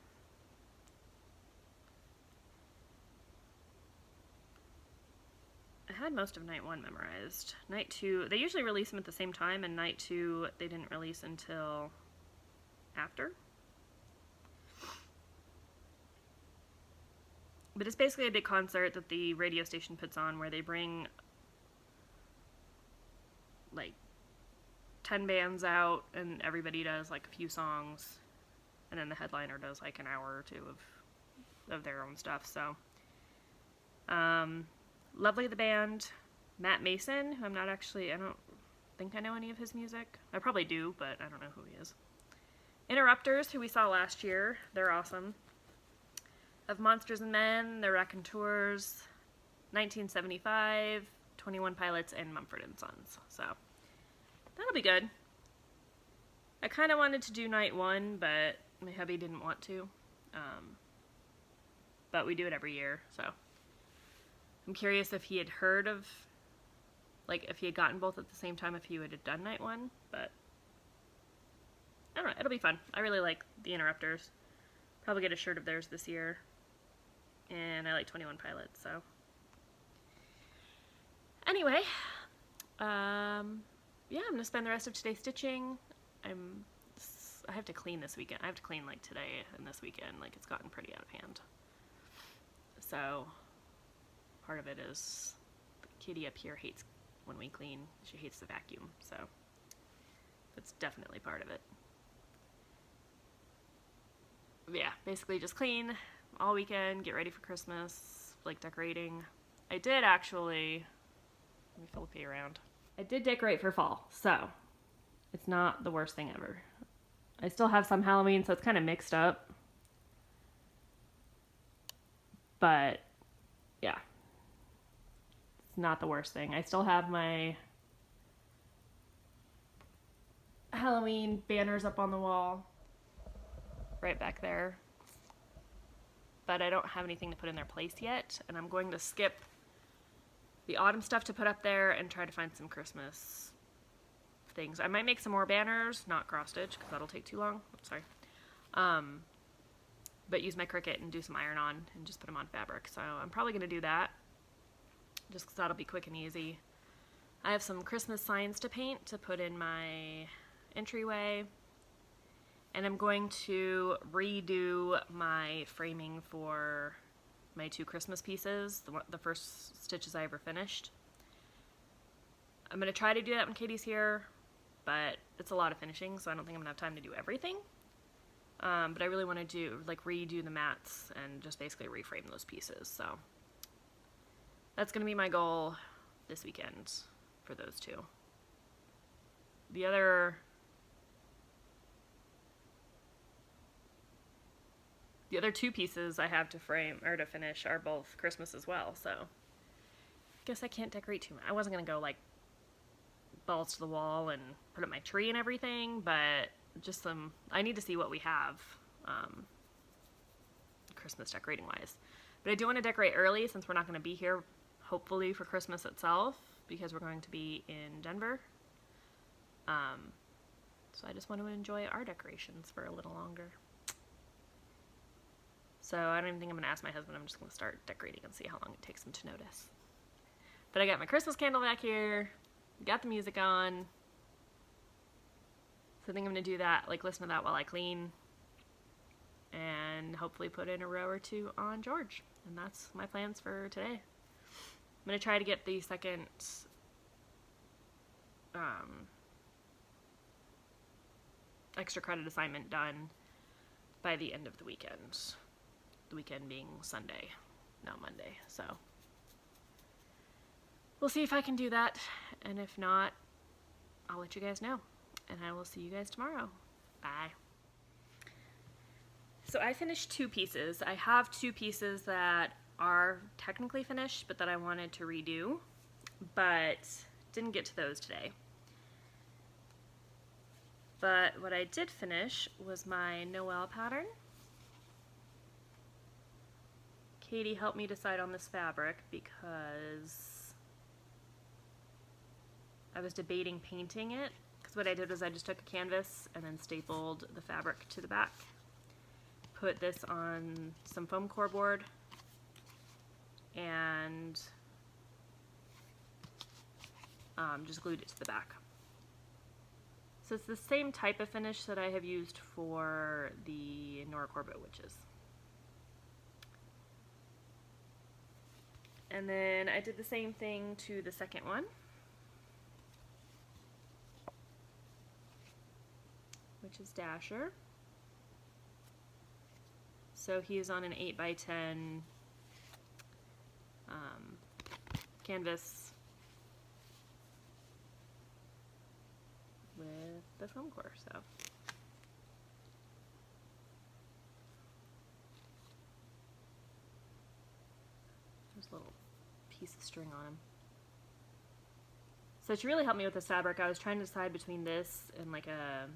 I had most of night 1 memorized. Night 2, they usually release them at the same time, and night 2 they didn't release until after. But it's basically a big concert that the radio station puts on where they bring like 10 bands out, and everybody does like a few songs, and then the headliner does like an hour or 2 of their own stuff. So lovely, the band. Matt Mason, who I don't think I know any of his music. I probably do, but I don't know who he is. Interrupters, who we saw last year, they're awesome. Of Monsters and Men, the Raconteurs, 1975, 21 Pilots, and Mumford & Sons. So that'll be good. I kind of wanted to do night 1, but my hubby didn't want to. But we do it every year, so I'm curious if he had heard of, like, if he had gotten both at the same time, if he would have done night 1, but I don't know, it'll be fun. I really like the Interrupters. Probably get a shirt of theirs this year. And I like 21 Pilots, so. Anyway, yeah, I'm going to spend the rest of today stitching. I have to clean this weekend. I have to clean, like, today and this weekend. Like, it's gotten pretty out of hand. So, part of it is the kitty up here hates when we clean. She hates the vacuum, so that's definitely part of it. Yeah, basically just clean all weekend, get ready for Christmas, like decorating. I did actually, let me flip you around. I did decorate for fall, so it's not the worst thing ever. I still have some Halloween, so it's kind of mixed up. But, yeah. It's not the worst thing. I still have my Halloween banners up on the wall. Right back there. But I don't have anything to put in their place yet, and I'm going to skip the autumn stuff to put up there and try to find some Christmas things. I might make some more banners, not cross-stitch, because that'll take too long. Oops, sorry. But use my Cricut and do some iron-on and just put them on fabric. So I'm probably going to do that, just because that'll be quick and easy. I have some Christmas signs to paint to put in my entryway. And I'm going to redo my framing for my 2 Christmas pieces, the first stitches I ever finished. I'm going to try to do that when Katie's here, but it's a lot of finishing, so I don't think I'm going to have time to do everything. But I really want to redo the mats and just basically reframe those pieces. So that's going to be my goal this weekend for those two. The other two pieces I have to frame or to finish are both Christmas as well. So I guess I can't decorate too much. I wasn't going to go like balls to the wall and put up my tree and everything, but just I need to see what we have Christmas decorating wise. But I do want to decorate early since we're not going to be here hopefully for Christmas itself, because we're going to be in Denver. So I just want to enjoy our decorations for a little longer. So I don't even think I'm going to ask my husband. I'm just going to start decorating and see how long it takes him to notice. But I got my Christmas candle back here. Got the music on. So I think I'm going to do that, like listen to that while I clean. And hopefully put in a row or two on George. And that's my plans for today. I'm going to try to get the second extra credit assignment done by the end of the weekend. The weekend being Sunday, not Monday. So we'll see if I can do that. And if not, I'll let you guys know. And I will see you guys tomorrow. Bye. So I finished 2 pieces. I have 2 pieces that are technically finished, but that I wanted to redo, but didn't get to those today. But what I did finish was my Noel pattern. Katie helped me decide on this fabric because I was debating painting it. Because what I did was I just took a canvas and then stapled the fabric to the back. Put this on some foam core board and just glued it to the back. So it's the same type of finish that I have used for the Nora Corbett witches. And then I did the same thing to the second one. Which is Dasher. So he is on an 8x10 canvas with the foam core. So there's a little piece of string on him. So to really help me with this fabric, I was trying to decide between this and like a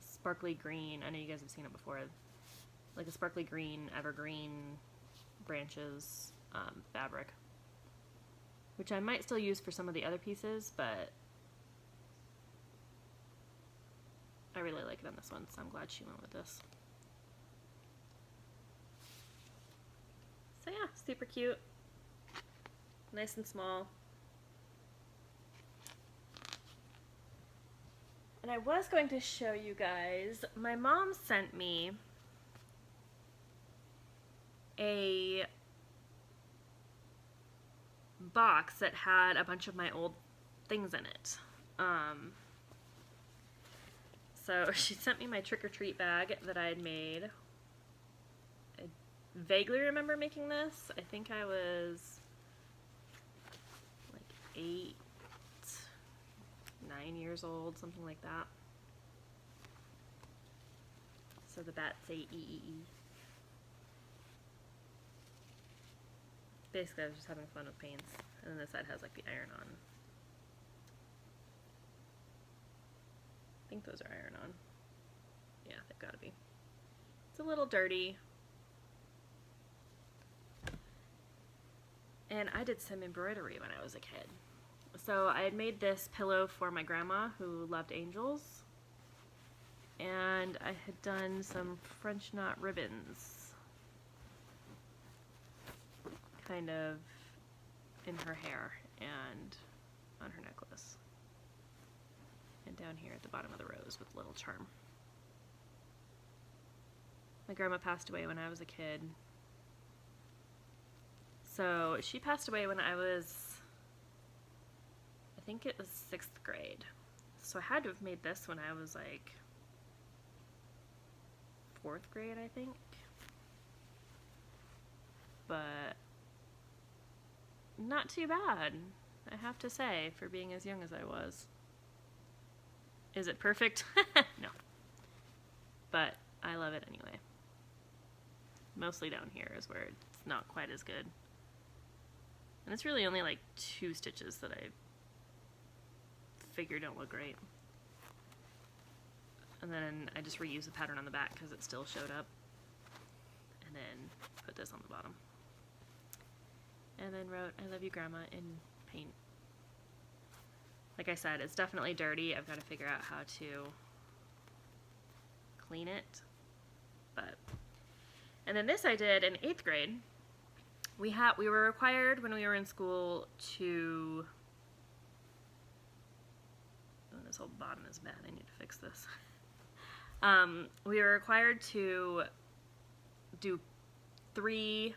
sparkly green. I know you guys have seen it before. Like a sparkly green, evergreen branches fabric, which I might still use for some of the other pieces, but I really like it on this one, so I'm glad she went with this. So yeah, super cute, nice and small. And I was going to show you guys, my mom sent me a box that had a bunch of my old things in it. So she sent me my trick-or-treat bag that I had made. I vaguely remember making this. I think I was like 8, 9 years old, something like that. So the bats say E-E-E. Basically, I was just having fun with paints. And then this side has like the iron on. I think those are iron on. Yeah, they've got to be. It's a little dirty. And I did some embroidery when I was a kid. So I had made this pillow for my grandma who loved angels. And I had done some French knot ribbons kind of in her hair and on her necklace. And down here at the bottom of the rose with a little charm. My grandma passed away when I was a kid. So she passed away when I was, I think it was 6th grade. So I had to have made this when I was like 4th grade, I think. But not too bad, I have to say, for being as young as I was. Is it perfect? No. But I love it anyway. Mostly down here is where it's not quite as good. And it's really only like 2 stitches that I figure don't look great. And then I just reuse the pattern on the back because it still showed up. And then put this on the bottom. And then wrote, "I love you, Grandma," in paint. Like I said, it's definitely dirty. I've got to figure out how to clean it. And then this I did in 8th grade. We were required when we were in school to, oh, this whole bottom is bad. I need to fix this. We were required to do 3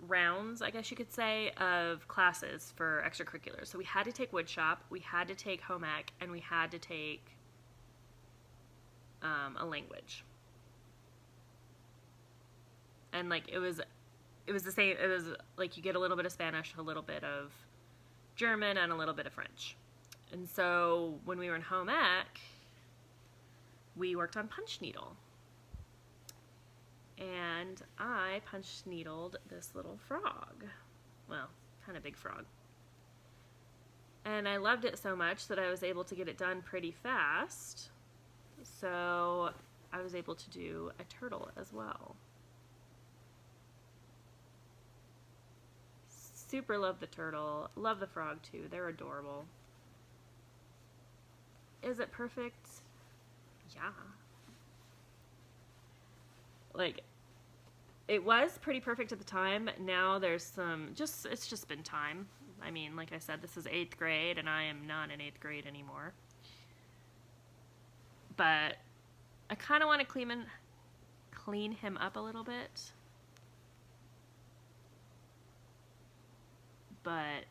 rounds, I guess you could say, of classes for extracurriculars. So we had to take woodshop, we had to take home ec, and we had to take a language. And like it was the same. It was like you get a little bit of Spanish, a little bit of German, and a little bit of French. And so when we were in home ec, we worked on punch needle. And I punch needled this little frog. Well, kind of big frog. And I loved it so much that I was able to get it done pretty fast. So I was able to do a turtle as well. Super love the turtle. Love the frog too. They're adorable. Is it perfect? Yeah. Like, it was pretty perfect at the time. Now there's some, it's just been time. I mean, like I said, this is 8th grade, and I am not in 8th grade anymore. But I kind of want to clean him up a little bit. But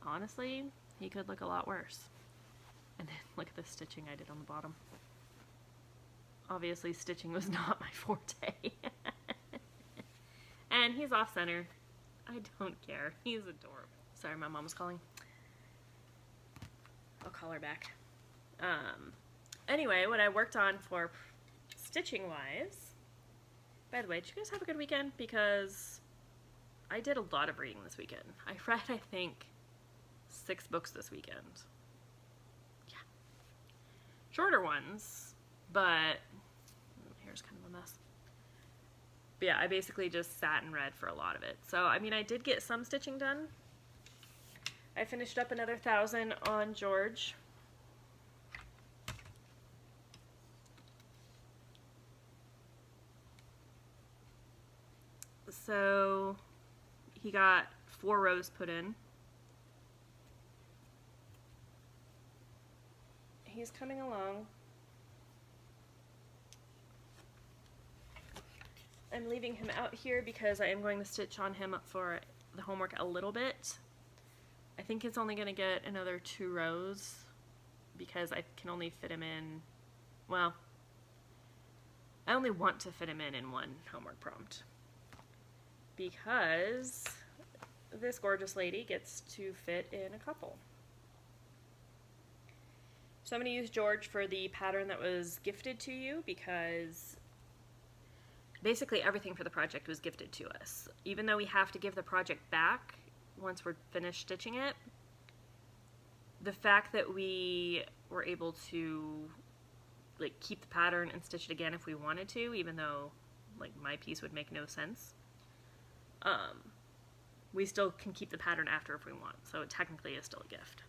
honestly, he could look a lot worse. And then look at the stitching I did on the bottom. Obviously, stitching was not my forte. And he's off center. I don't care. He's adorable. Sorry, my mom's calling. I'll call her back. Anyway, what I worked on for stitching wise. By the way, did you guys have a good weekend? Because I did a lot of reading this weekend. I read, I think, 6 books this weekend. Yeah. Shorter ones, but here's kind of a mess. But yeah, I basically just sat and read for a lot of it. So, I mean, I did get some stitching done. I finished up another 1,000 on George. So he got 4 rows put in. He's coming along. I'm leaving him out here because I am going to stitch on him for the homework a little bit. I think it's only going to get another 2 rows because I can only fit him in, well, I only want to fit him in 1 homework prompt. Because this gorgeous lady gets to fit in a couple. So I'm going to use George for the pattern that was gifted to you because basically everything for the project was gifted to us. Even though we have to give the project back once we're finished stitching it, the fact that we were able to like keep the pattern and stitch it again if we wanted to, even though like my piece would make no sense, we still can keep the pattern after if we want, so it technically is still a gift.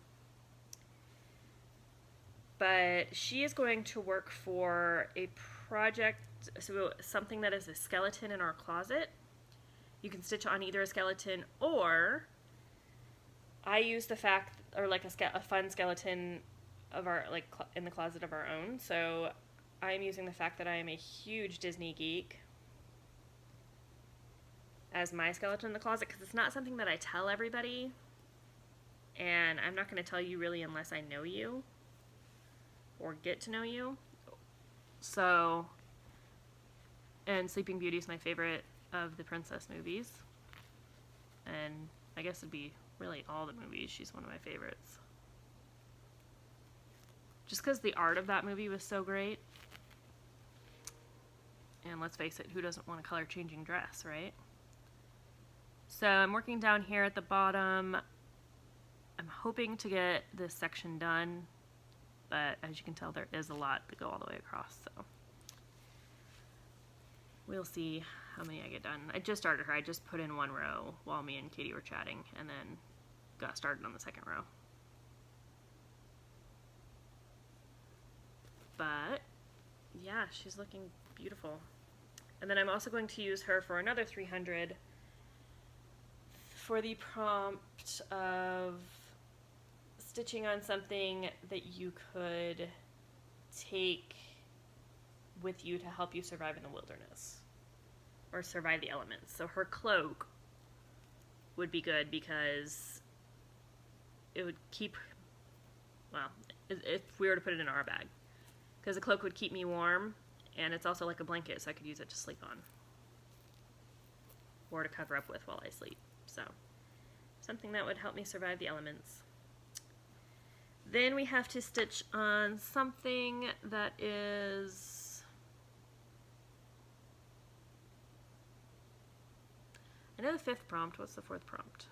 But she is going to work for a project, so something that is a skeleton in our closet. You can stitch on either a skeleton, or I use the fact, or like a fun skeleton of our, like in the closet of our own. So I'm using the fact that I am a huge Disney geek as my skeleton in the closet, because it's not something that I tell everybody. and I'm not going to tell you really unless I know you or get to know you. So, and Sleeping Beauty is my favorite of the princess movies, and I guess it'd be really all the movies. She's one of my favorites. Just because the art of that movie was so great. And let's face it, who doesn't want a color-changing dress, right? So I'm working down here at the bottom. I'm hoping to get this section done, but as you can tell, there is a lot to go all the way across, so we'll see how many I get done. I just started her. I just put in one row while me and Katie were chatting, and then got started on the second row. But yeah, she's looking beautiful. And then I'm also going to use her for another 300 for the prompt of stitching on something that you could take with you to help you survive in the wilderness or survive the elements. So her cloak would be good because it would keep, well, if we were to put it in our bag, because the cloak would keep me warm, and it's also like a blanket, so I could use it to sleep on or to cover up with while I sleep. So something that would help me survive the elements. Then we have to stitch on something that is, I know the 5th prompt. What's the 4th prompt?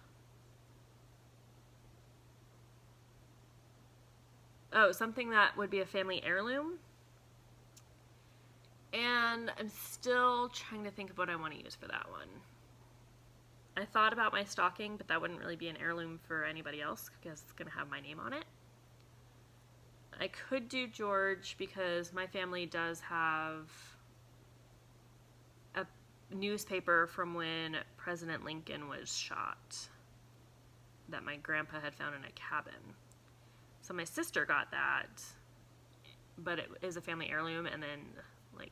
Oh, something that would be a family heirloom. And I'm still trying to think of what I want to use for that one. I thought about my stocking, but that wouldn't really be an heirloom for anybody else because it's going to have my name on it. I could do George because my family does have a newspaper from when President Lincoln was shot that my grandpa had found in a cabin. So my sister got that, but it is a family heirloom, and then, like,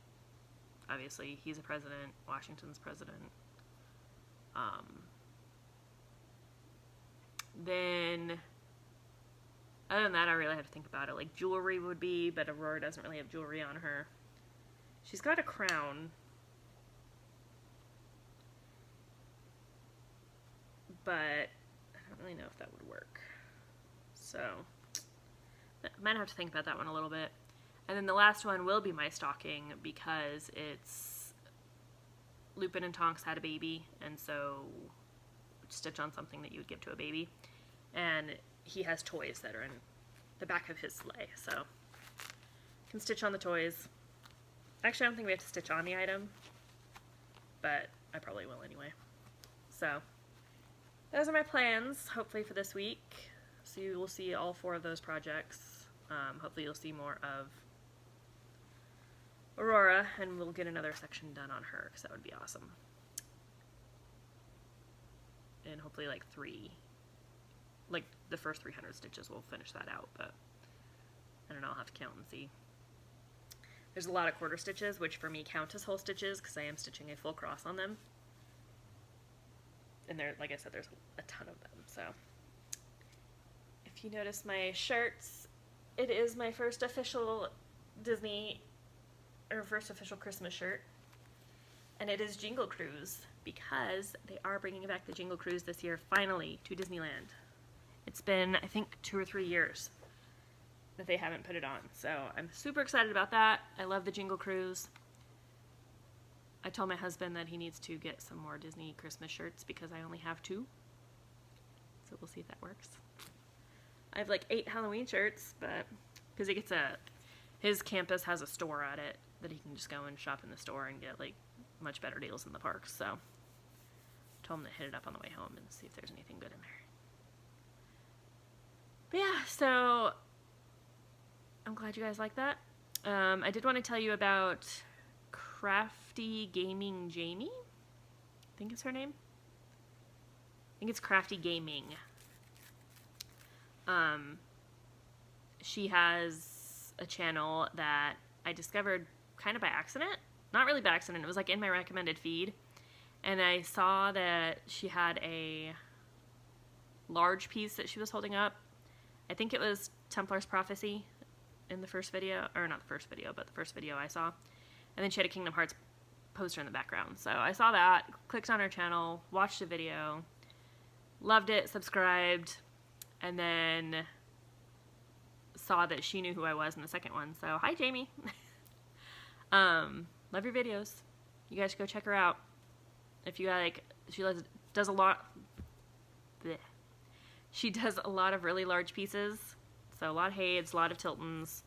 obviously he's a president, Washington's president. Then, other than that, I really have to think about it. Like, jewelry would be, but Aurora doesn't really have jewelry on her. She's got a crown, but I don't really know if that would work. So, I might have to think about that one a little bit. And then the last one will be my stocking because it's Lupin and Tonks had a baby, and so stitch on something that you would give to a baby. And he has toys that are in the back of his sleigh, so you can stitch on the toys. Actually, I don't think we have to stitch on the item, but I probably will anyway. So those are my plans, hopefully, for this week. So you will see all 4 of those projects. Hopefully you'll see more of Aurora, and we'll get another section done on her, because that would be awesome. And hopefully like 3, like the first 300 stitches will finish that out, but I don't know, I'll have to count and see. There's a lot of quarter stitches, which for me count as whole stitches, because I am stitching a full cross on them. And there, like I said, there's a ton of them, so. If you notice my shirts, it is my first official Disney, or first official Christmas shirt, and it is Jingle Cruise, because they are bringing back the Jingle Cruise this year, finally, to Disneyland. It's been, I think, 2 or 3 years that they haven't put it on, so I'm super excited about that. I love the Jingle Cruise. I told my husband that he needs to get some more Disney Christmas shirts because I only have 2, so we'll see if that works. I have like 8 Halloween shirts, but because he gets his campus has a store at it that he can just go and shop in the store and get like much better deals in the parks, so I told him to hit it up on the way home and see if there's anything good in there. But yeah, so I'm glad you guys like that. I did want to tell you about Crafty Gaming Jamie. I think it's her name. I think it's Crafty Gaming. She has a channel that I discovered kind of by accident. Not really by accident. It was like in my recommended feed. And I saw that she had a large piece that she was holding up. I think it was Templar's Prophecy in the first video, or not the first video, but the first video I saw. And then she had a Kingdom Hearts poster in the background. So I saw that, clicked on her channel, watched the video, loved it, subscribed, and then saw that she knew who I was in the second one. So hi, Jamie. Love your videos. You guys should go check her out. If you like, does a lot. Bleh. She does a lot of really large pieces. So a lot of Hades, a lot of Tiltons.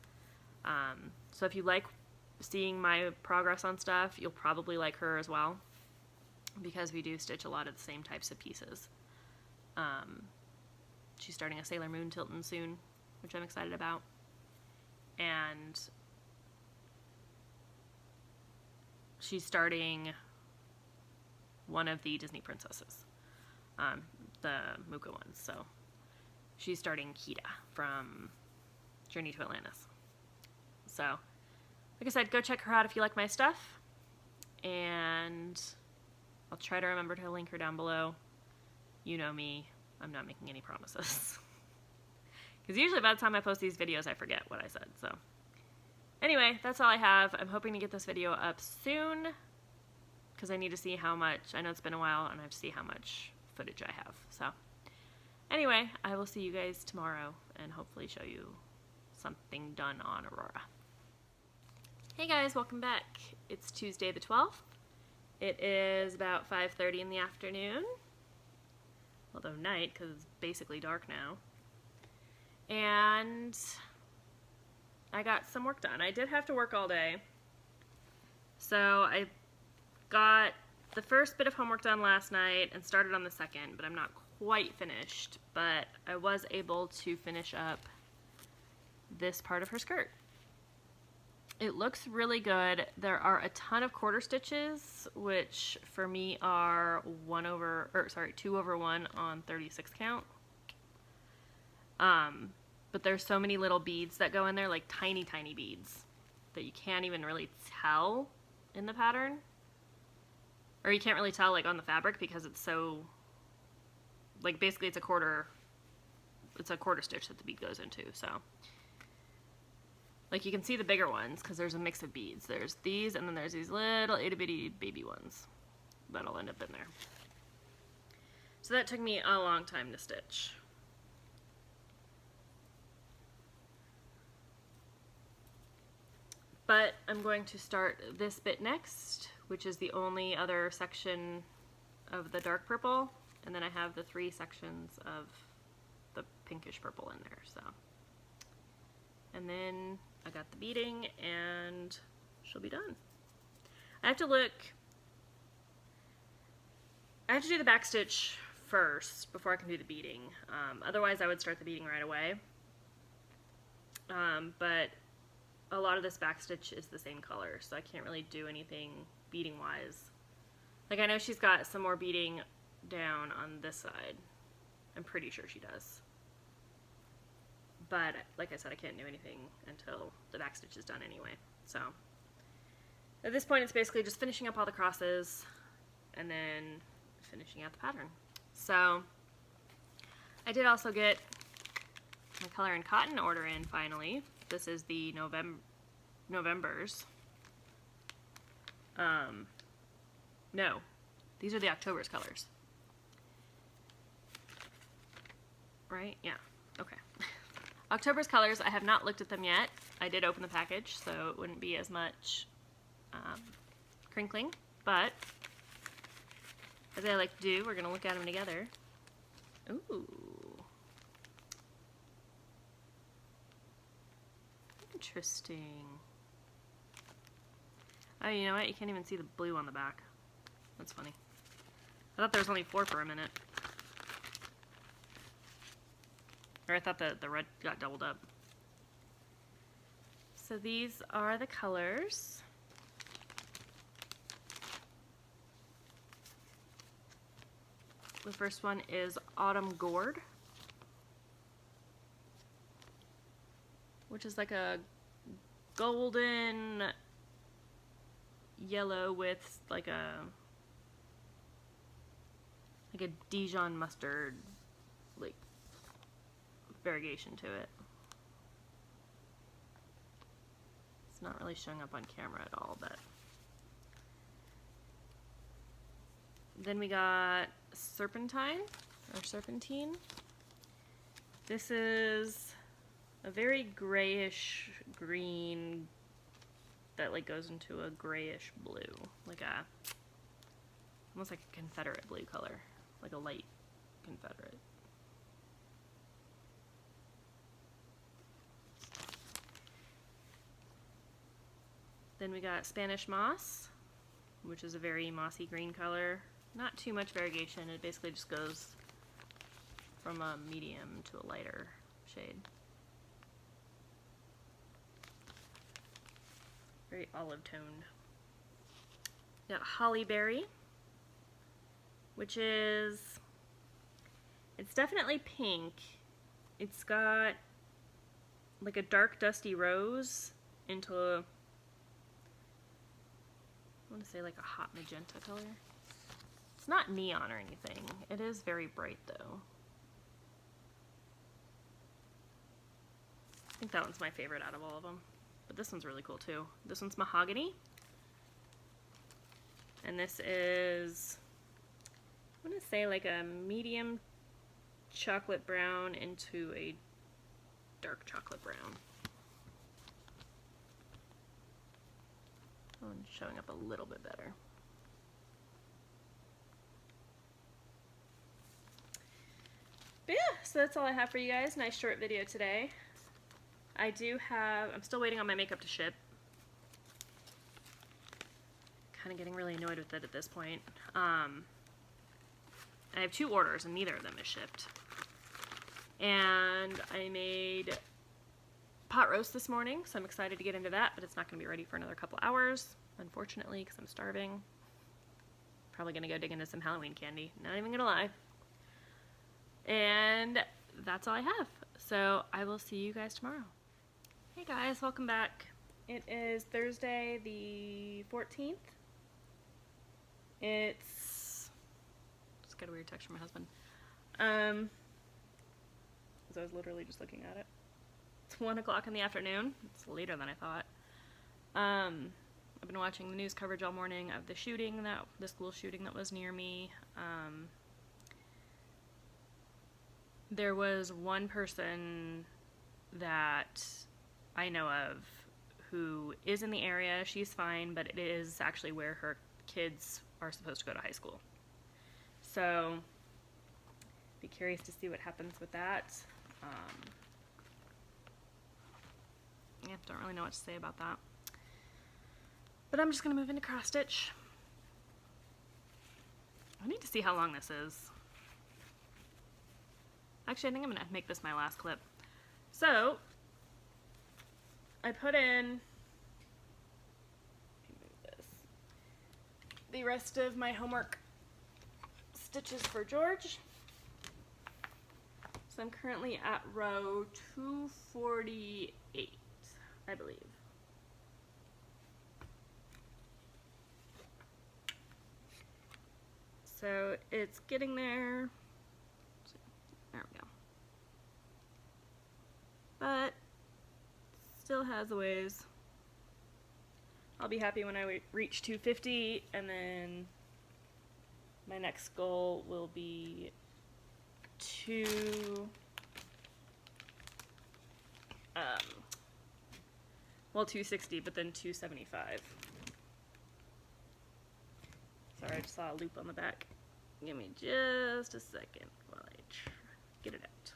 So if you like seeing my progress on stuff, you'll probably like her as well, because we do stitch a lot of the same types of pieces. She's starting a Sailor Moon Tilton soon, which I'm excited about. And she's starting one of the Disney princesses, the Muka ones. So she's starting Kida from Journey to Atlantis. So, like I said, go check her out if you like my stuff. And I'll try to remember to link her down below. You know me, I'm not making any promises. Because usually by the time I post these videos, I forget what I said. So anyway, that's all I have. I'm hoping to get this video up soon, because I need to see how much, I know it's been a while, and I have to see how much footage I have. So anyway, I will see you guys tomorrow, and hopefully show you something done on Aurora. Hey guys, welcome back. It's Tuesday the 12th. It is about 5:30 in the afternoon. Although night, because it's basically dark now. And I got some work done. I did have to work all day. So I got the first bit of homework done last night and started on the second, but I'm not quite finished. But I was able to finish up this part of her skirt. It looks really good. There are a ton of quarter stitches, which for me are 2 over 1 on 36 count. But there's so many little beads that go in there, like tiny, tiny beads, that you can't even really tell in the pattern. Or you can't really tell like on the fabric, because it's so, like basically it's a quarter stitch that the bead goes into, so. Like you can see the bigger ones because there's a mix of beads. There's these, and then there's these little itty bitty baby ones that'll end up in there. So that took me a long time to stitch. But I'm going to start this bit next, which is the only other section of the dark purple, and then I have the 3 sections of the pinkish purple in there, so. And then I got the beading, and she'll be done. I have to do the back stitch first before I can do the beading. Otherwise I would start the beading right away. But a lot of this back stitch is the same color, so I can't really do anything beading wise. Like I know she's got some more beading down on this side. I'm pretty sure she does. But like I said, I can't do anything until the back stitch is done anyway. So at this point, it's basically just finishing up all the crosses and then finishing out the pattern. So I did also get my color and cotton order in finally. This is the November's. No, these are the October's colors. Right? Yeah. Okay. October's colors, I have not looked at them yet. I did open the package, so it wouldn't be as much crinkling, but as I like to do, we're going to look at them together. Ooh. Interesting. Oh, you know what? You can't even see the blue on the back. That's funny. I thought there was only 4 for a minute. Or I thought the red got doubled up. So these are the colors. The first one is Autumn Gourd, which is like a golden yellow with like a Dijon mustard like variegation to it. It's not really showing up on camera at all, but then we got serpentine or serpentine. This is a very grayish green that like goes into a grayish blue, like a almost like a Confederate blue color, like a light Confederate. Then we got Spanish moss, which is a very mossy green color. Not too much variegation, it basically just goes from a medium to a lighter shade. Very olive toned. Got hollyberry, which is, it's definitely pink. It's got like a dark dusty rose into a, I want to say like a hot magenta color. It's not neon or anything. It is very bright though. I think that one's my favorite out of all of them. But this one's really cool too. This one's mahogany. And this is, I want to say like a medium chocolate brown into a dark chocolate brown. That one's showing up a little bit better. But yeah, so that's all I have for you guys. Nice short video today. I'm still waiting on my makeup to ship. Kind of getting really annoyed with it at this point. I have 2 orders and neither of them is shipped. And I made pot roast this morning, so I'm excited to get into that, but it's not going to be ready for another couple hours, unfortunately, because I'm starving. Probably going to go dig into some Halloween candy, not even going to lie. And that's all I have. So I will see you guys tomorrow. Hey guys, welcome back. It is Thursday the 14th. Just got a weird text from my husband. Because I was literally just looking at it. It's 1 o'clock in the afternoon. It's later than I thought. I've been watching the news coverage all morning of the school shooting that was near me. There was one person that I know of who is in the area. She's fine, but it is actually where her kids are supposed to go to high school. So, be curious to see what happens with that. Yeah, don't really know what to say about that. But I'm just going to move into cross stitch. I need to see how long this is. Actually, I think I'm going to make this my last clip. So, I put in the rest of my homework stitches for George. So I'm currently at row 248, I believe. So it's getting there. There we go. But still has a ways. I'll be happy when I reach 250, and then my next goal will be 260, but then 275. Sorry, I just saw a loop on the back. Give me just a second while I get it out.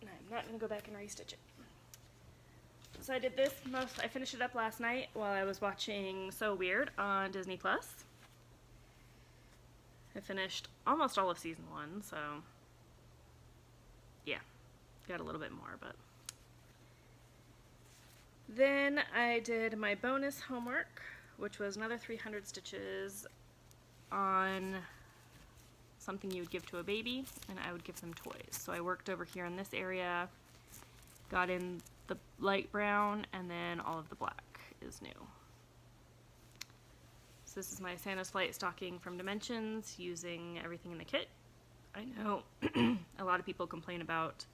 And I'm not going to go back and restitch it. So I did this I finished it up last night while I was watching So Weird on Disney+. I finished almost all of season 1, so yeah, got a little bit more, but then I did my bonus homework, which was another 300 stitches on something you would give to a baby, and I would give them toys. So I worked over here in this area, got in the light brown, and then all of the black is new. this is my Santa's Flight stocking from Dimensions, using everything in the kit. I know a lot of people complain about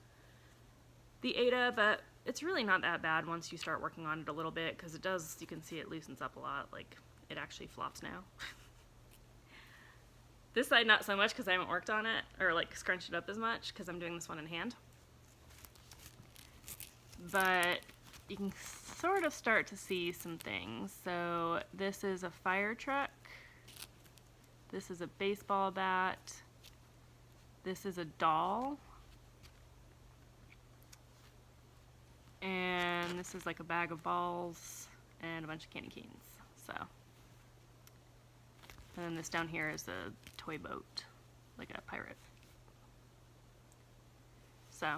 the Ada, but it's really not that bad once you start working on it a little bit, because it does, you can see it loosens up a lot, like it actually flops now. This side not so much because I haven't worked on it, or like scrunched it up as much, because I'm doing this one in hand. But you can sort of start to see some things. So this is a fire truck. This is a baseball bat. This is a doll. And this is like a bag of balls and a bunch of candy canes. So, and then this down here is a toy boat, like a pirate. So,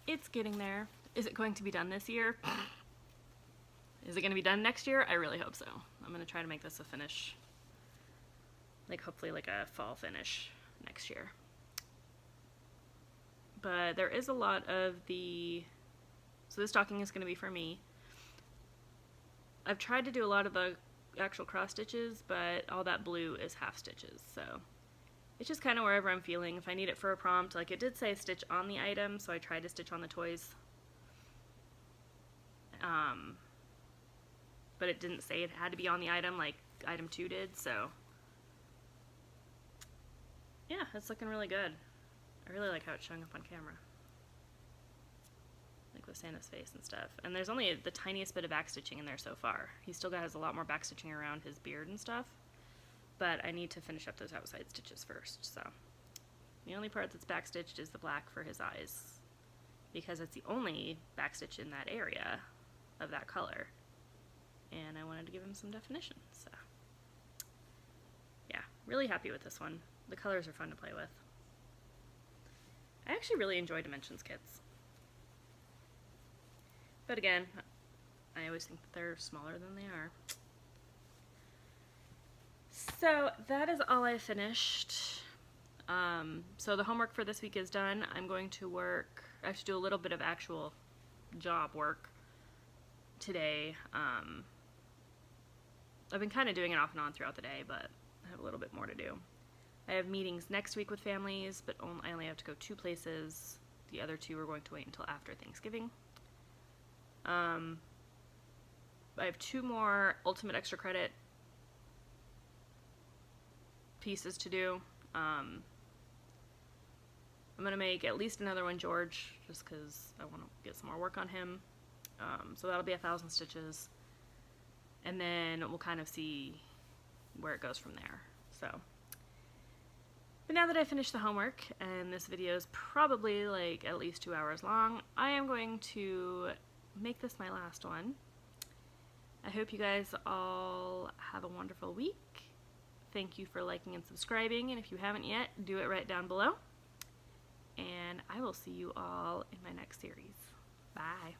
it's getting there. Is it going to be done this year? Is it going to be done next year? I really hope so. I'm going to try to make this a finish, like hopefully like a fall finish next year. But there is a lot of the, so this stocking is going to be for me. I've tried to do a lot of the actual cross stitches, but all that blue is half stitches, so it's just kind of wherever I'm feeling. If I need it for a prompt, like it did say stitch on the item, so I tried to stitch on the toys. But it didn't say it had to be on the item like item 2 did, so yeah, it's looking really good. I really like how it's showing up on camera, like with Santa's face and stuff. And there's only the tiniest bit of backstitching in there so far. He still has a lot more backstitching around his beard and stuff, but I need to finish up those outside stitches first. So the only part that's backstitched is the black for his eyes, because it's the only backstitch in that area of that color, and I wanted to give him some definition. So yeah, really happy with this one. The colors are fun to play with. I actually really enjoy Dimensions kits. But again, I always think that they're smaller than they are. So that is all I finished. So the homework for this week is done. I'm going to work, I have to do a little bit of actual job work today. I've been kind of doing it off and on throughout the day, but I have a little bit more to do. I have meetings next week with families, but I only have to go 2 places. The other 2 are going to wait until after Thanksgiving. I have 2 more ultimate extra credit pieces to do. I'm going to make at least another one George, just because I want to get some more work on him. So that'll be 1,000 stitches. And then we'll kind of see where it goes from there. So, but now that I finished the homework, and this video is probably like at least 2 hours long, I am going to make this my last one. I hope you guys all have a wonderful week. Thank you for liking and subscribing, and if you haven't yet, do it right down below. And I will see you all in my next series. Bye.